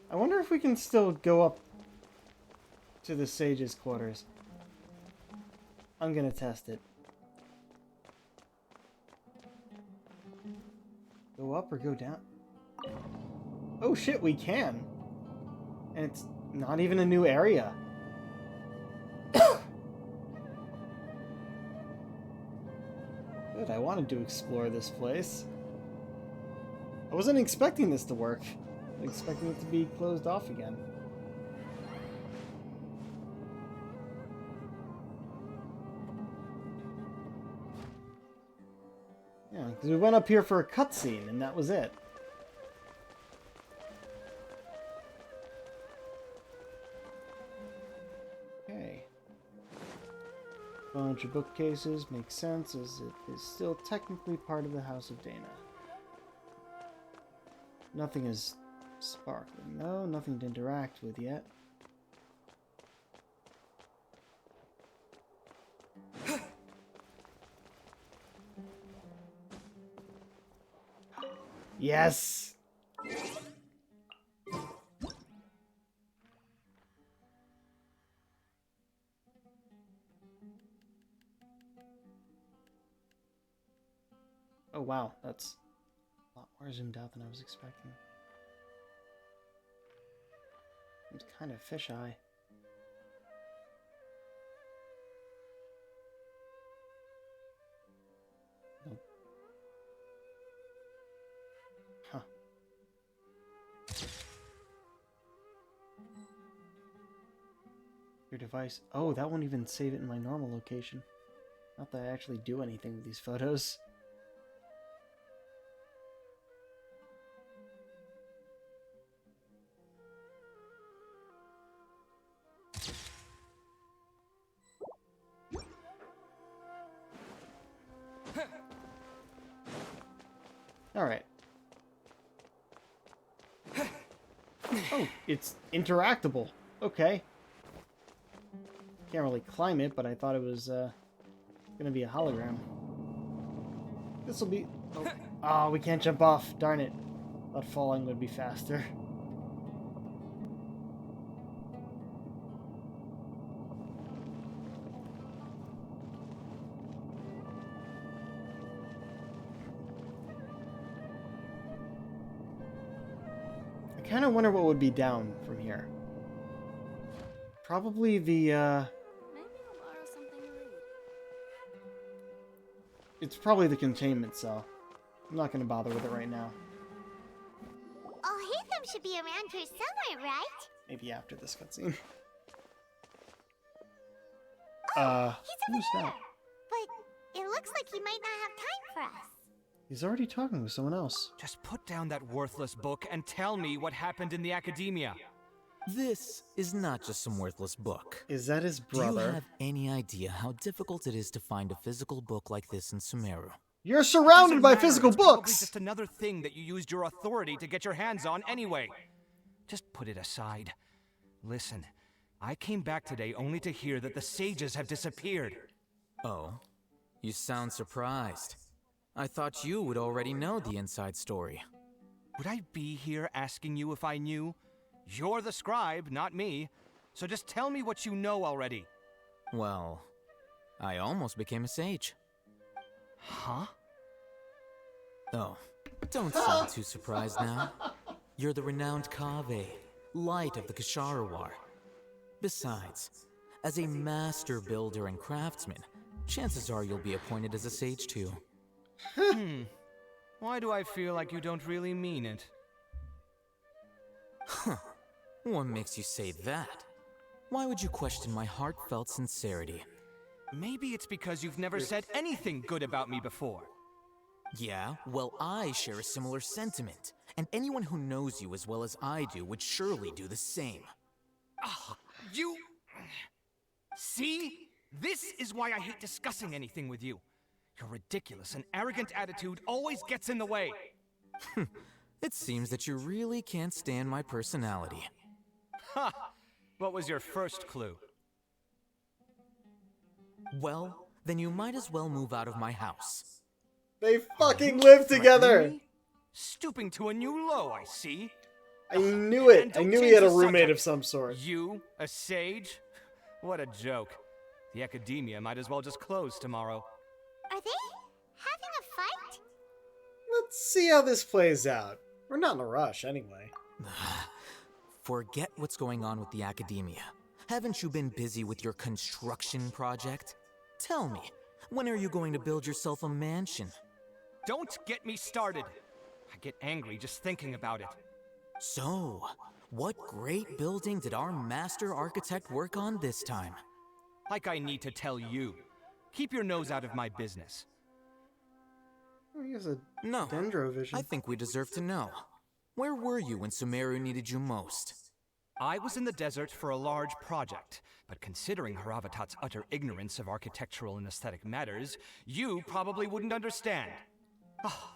I wonder if we can still go up to the sage's quarters. I'm gonna test it. Go up or go down? Oh shit, we can! And it's not even a new area. Good, I wanted to explore this place. I wasn't expecting this to work. I was expecting it to be closed off again. Yeah, because we went up here for a cutscene, and that was it. Okay. Bunch of bookcases makes sense, as it is still technically part of the House of Dana. Nothing is sparkling, though. Nothing to interact with yet. Yes! Oh wow, that's a lot more zoomed out than I was expecting. It's kind of fisheye. Nope. Huh. Your device. Oh, that won't even save it in my normal location. Not that I actually do anything with these photos. Alright. Oh, it's interactable. Okay. Can't really climb it, but I thought it was gonna be a hologram. This'll be... Oh, we can't jump off. Darn it. Thought falling would be faster. kind of wonder what would be down from here. Probably the, Maybe I'll borrow something to read. it's probably the containment cell. I'm not going to bother with it right now. Oh, Hatham should be around here somewhere, right? Maybe after this cutscene. He's over who's there. that? But it looks like he might not have time for us. He's already talking with someone else. Just put down that worthless book and tell me what happened in the academia. This is not just some worthless book. Is that his Do you brother? have any idea how difficult it is to find a physical book like this in Sumeru? You're surrounded Doesn't by matter, physical it's probably books! just another thing that you used your authority to get your hands on anyway. Just put it aside. Listen, I came back today only to hear that the sages have disappeared. Oh, you sound surprised. I thought you would already know the inside story. Would I be here asking you if I knew? You're the scribe, not me. So just tell me what you know already. Well, I almost became a sage. Huh? Oh, don't sound too surprised now. You're the renowned Kaveh, light of the Ksharawar. Besides, as a master builder and craftsman, chances are you'll be appointed as a sage too. Why do I feel like you don't really mean it? Huh. What makes you say that? Why would you question my heartfelt sincerity? Maybe it's because you've never said anything good about me before. Yeah, well, I share a similar sentiment, and anyone who knows you as well as I do would surely do the same. You... See? This is why I hate discussing anything with you. Your ridiculous and arrogant attitude always gets in the way. It seems that you really can't stand my personality. Ha! What was your first clue? Well, then you might as well move out of my house. They fucking live Threatening together! me? Stooping to a new low, I see. I knew it! And I don't knew he change had a the roommate subject. of some sort. You, a sage? What a joke. The academia might as well just close tomorrow. Are they having a fight? Let's see how this plays out. We're not in a rush, anyway. Forget what's going on with the academia. Haven't you been busy with your construction project? Tell me, when are you going to build yourself a mansion? Don't get me started. I get angry just thinking about it. So, what great building did our master architect work on this time? Like I need to tell you. Keep your nose out of my business. He has a No, dendrovision. I think we deserve to know. Where were you when Sumeru needed you most? I was in the desert for a large project, but considering Haravatat's utter ignorance of architectural and aesthetic matters, you probably wouldn't understand.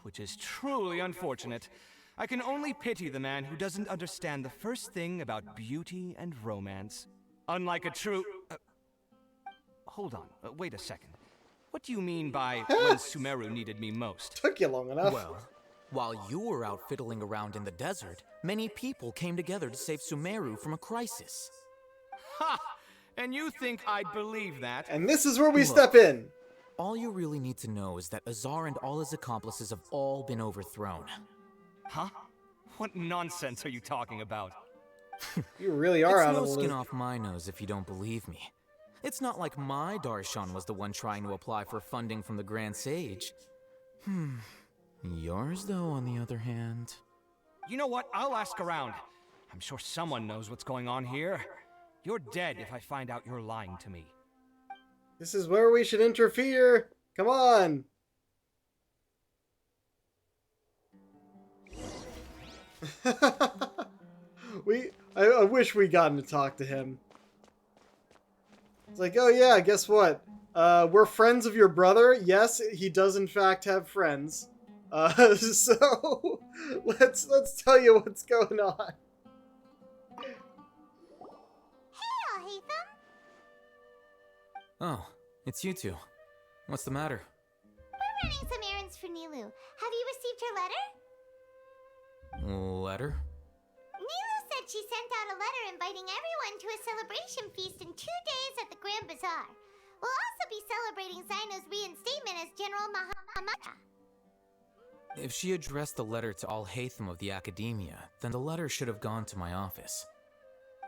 Which is truly unfortunate. I can only pity the man who doesn't understand the first thing about beauty and romance. Unlike a true... hold on, wait a second. What do you mean by when Sumeru needed me most? Took you long enough. Well, while you were out fiddling around in the desert, many people came together to save Sumeru from a crisis. Ha! And you think I'd believe that? And this is where we Look. step in. All you really need to know is that Azar and all his accomplices have all been overthrown. Huh? What nonsense are you talking about? You really are It's out no of the skin loop. off my nose if you don't believe me. It's not like my Darshan was the one trying to apply for funding from the Grand Sage. Yours, though, on the other hand... You know what? I'll ask around. I'm sure someone knows what's going on here. You're dead if I find out you're lying to me. This is where we should interfere. Come on. I wish we gotten to talk to him. It's like, oh yeah, guess what? We're friends of your brother. Yes, he does in fact have friends. So let's tell you what's going on. Hey, Hatham. Oh, it's you two. What's the matter? We're running some errands for Nilu. Have you received her letter? Letter? Nilu said she sent out a letter inviting everyone to a celebration feast in 2 days at the Grand Bazaar. We'll also be celebrating Zaino's reinstatement as General Mahamata. If she addressed the letter to Al-Haytham of the Academia, then the letter should have gone to my office.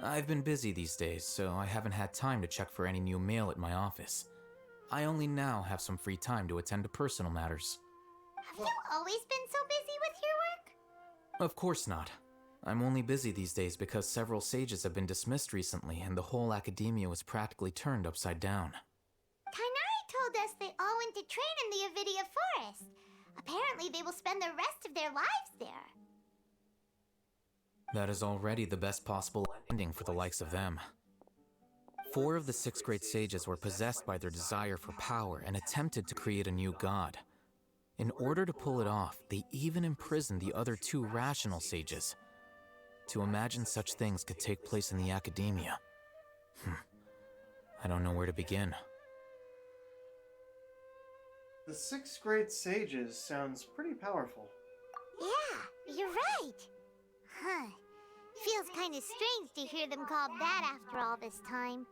I've been busy these days, so I haven't had time to check for any new mail at my office. I only now have some free time to attend to personal matters. Have you always been so busy with your work? Of course not. I'm only busy these days because several sages have been dismissed recently and the whole academia was practically turned upside down. Kainari told us they all went to train in the Avidia Forest. Apparently they will spend the rest of their lives there. That is already the best possible ending for the likes of them. 4 of the 6 great sages were possessed by their desire for power and attempted to create a new god. In order to pull it off, they even imprisoned the other 2 rational sages. To imagine such things could take place in the academia. I don't know where to begin. The 6 great sages sounds pretty powerful. Yeah, you're right. Huh. Feels kind of strange to hear them called that after all this time.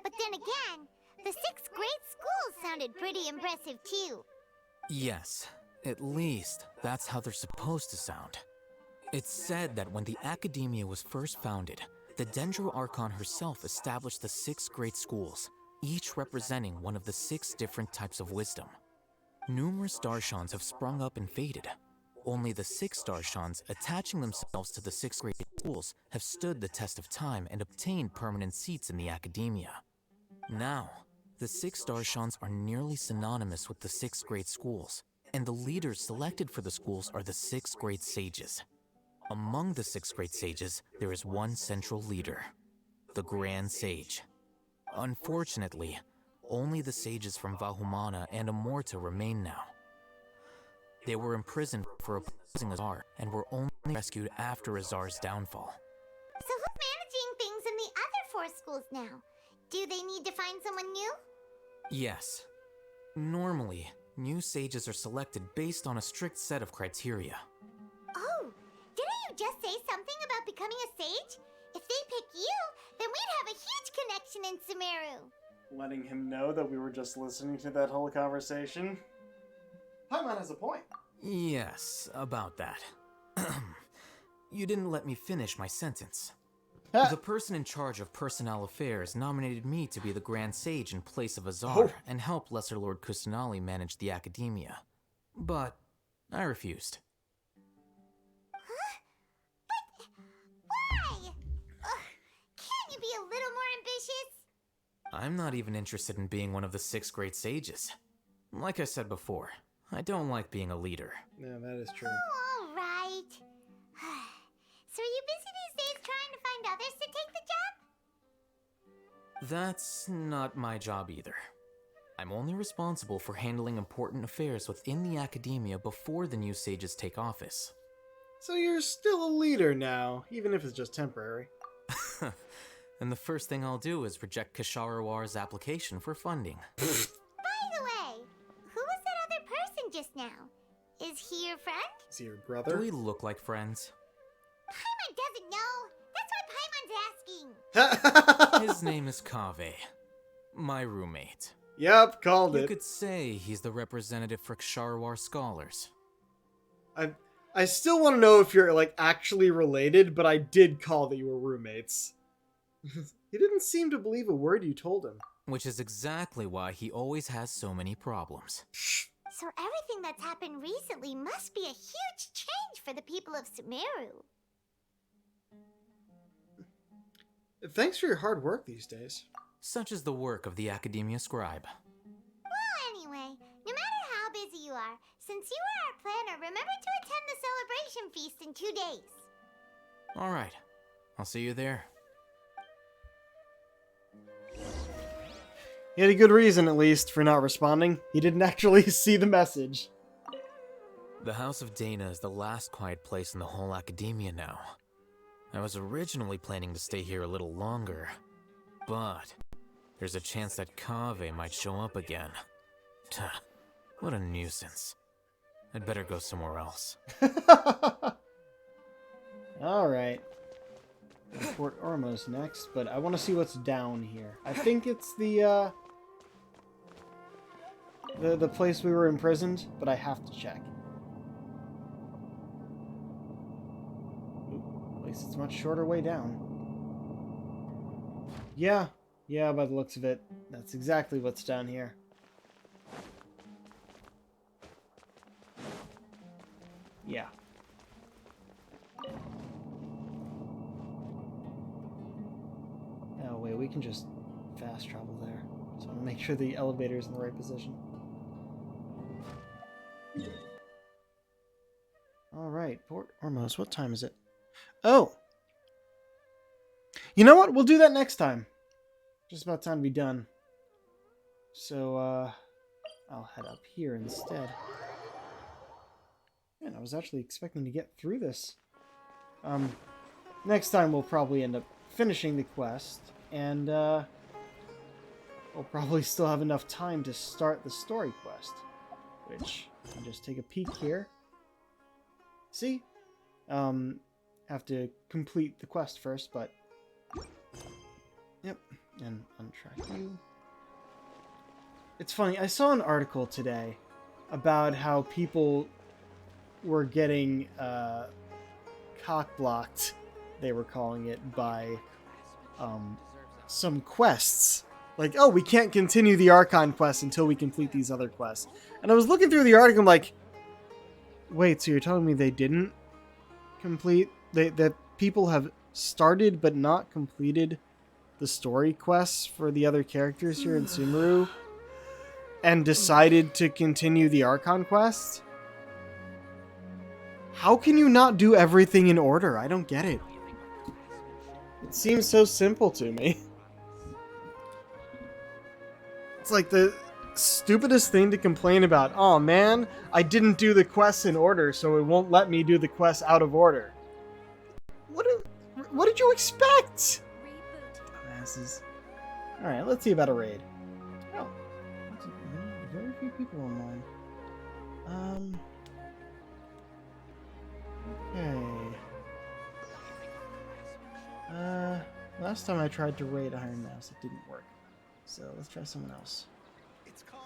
But then again, the 6 great schools sounded pretty impressive too. Yes, at least that's how they're supposed to sound. It's said that when the Academia was first founded, the Dendro Archon herself established the 6 great schools, each representing one of the 6 different types of wisdom. Numerous Darshans have sprung up and faded. Only the 6 Darshans, attaching themselves to the 6 great schools, have stood the test of time and obtained permanent seats in the Academia. Now, the 6 Darshans are nearly synonymous with the 6 great schools, and the leaders selected for the schools are the 6 great sages. Among the 6 great sages, there is one central leader, the Grand Sage. Unfortunately, only the sages from Vahumana and Amorta remain now. They were imprisoned for opposing Azar and were only rescued after Azar's downfall. So who's managing things in the other 4 schools now? Do they need to find someone new? Yes. Normally, new sages are selected based on a strict set of criteria. Oh, didn't you just say something about becoming a sage? If they pick you, then we'd have a huge connection in Sumeru. Letting him know that we were just listening to that whole conversation. Paimon has a point. Yes, about that. You didn't let me finish my sentence. The person in charge of personnel affairs nominated me to be the Grand Sage in place of Azar and help Lesser Lord Kusanali manage the Academia. But I refused. Huh? But why? Can't you be a little more ambitious? I'm not even interested in being one of the 6 great sages. Like I said before, I don't like being a leader. Yeah, that is true. Oh, all right. So are you busy these days trying to find others to take the job? That's not my job either. I'm only responsible for handling important affairs within the Academia before the new sages take office. So you're still a leader now, even if it's just temporary. And the first thing I'll do is reject Kasharawar's application for funding. By the way, who was that other person just now? Is he your friend? Is he your brother? Do we look like friends? Paimon doesn't know. That's why Paimon's asking. His name is Kaveh, my roommate. Yep, called it. You could say he's the representative for Ksharawar scholars. I still want to know if you're, like, actually related, but I did call that you were roommates. He didn't seem to believe a word you told him. Which is exactly why he always has so many problems. So everything that's happened recently must be a huge change for the people of Sumeru. Thanks for your hard work these days. Such is the work of the Academia Scribe. Well, anyway, no matter how busy you are, since you are our planner, remember to attend the celebration feast in 2 days. Alright, I'll see you there. He had a good reason, at least, for not responding. He didn't actually see the message. The House of Dana is the last quiet place in the whole Academia now. I was originally planning to stay here a little longer, but there's a chance that Kaveh might show up again. What a nuisance. I'd better go somewhere else. Alright. Fort Ormos next, but I want to see what's down here. I think it's the place we were imprisoned, but I have to check. least it's a much shorter way down. Yeah, by the looks of it, that's exactly what's down here. Yeah. Oh wait, we can just fast travel there. So I'm gonna make sure the elevator's in the right position. Alright, Port Ormos, what time is it? Oh! You know what? We'll do that next time. Just about time to be done. So, I'll head up here instead. Man, I was actually expecting to get through this. Next time we'll probably end up finishing the quest, and, we'll probably still have enough time to start the story quest. Which, I'll just take a peek here. See? Have to complete the quest first, but... Yep, and untrack you. It's funny, I saw an article today about how people were getting, cock-blocked, they were calling it, by, some quests. Like, oh, we can't continue the Archon quest until we complete these other quests. And I was looking through the article, I'm like, wait, so you're telling me they didn't complete... that people have started but not completed the story quests for the other characters here in Sumeru and decided to continue the Archon quest? How can you not do everything in order? I don't get it. It seems so simple to me. It's like the stupidest thing to complain about. Oh man, I didn't do the quests in order, so it won't let me do the quests out of order. What did you expect? Dumbasses. Alright, let's see about a raid. Oh, very few people online. Okay. Last time I tried to raid Iron Mouse, it didn't work. So let's try someone else.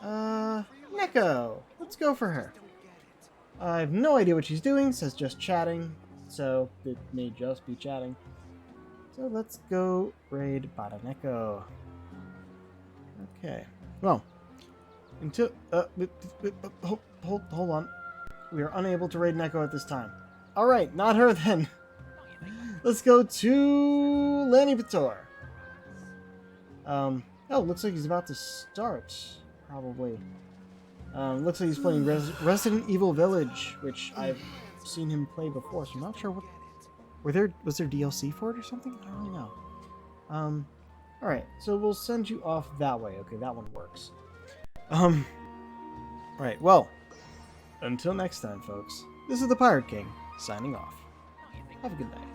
Neko! Let's go for her. I have no idea what she's doing, says just chatting. So it may just be chatting. So let's go raid Badaneko. Okay. Well, until hold on. We are unable to raid Neko at this time. All right, not her then. Let's go to Lanny Pator. Oh, looks like he's about to start. Probably. Looks like he's playing Resident Evil Village, which I've seen him play before, so I'm not sure what... Was there DLC for it or something? I don't really know. Alright, so we'll send you off that way. Okay, that one works. Alright, well, until next time, folks, this is the Pirate King, signing off. Have a good night.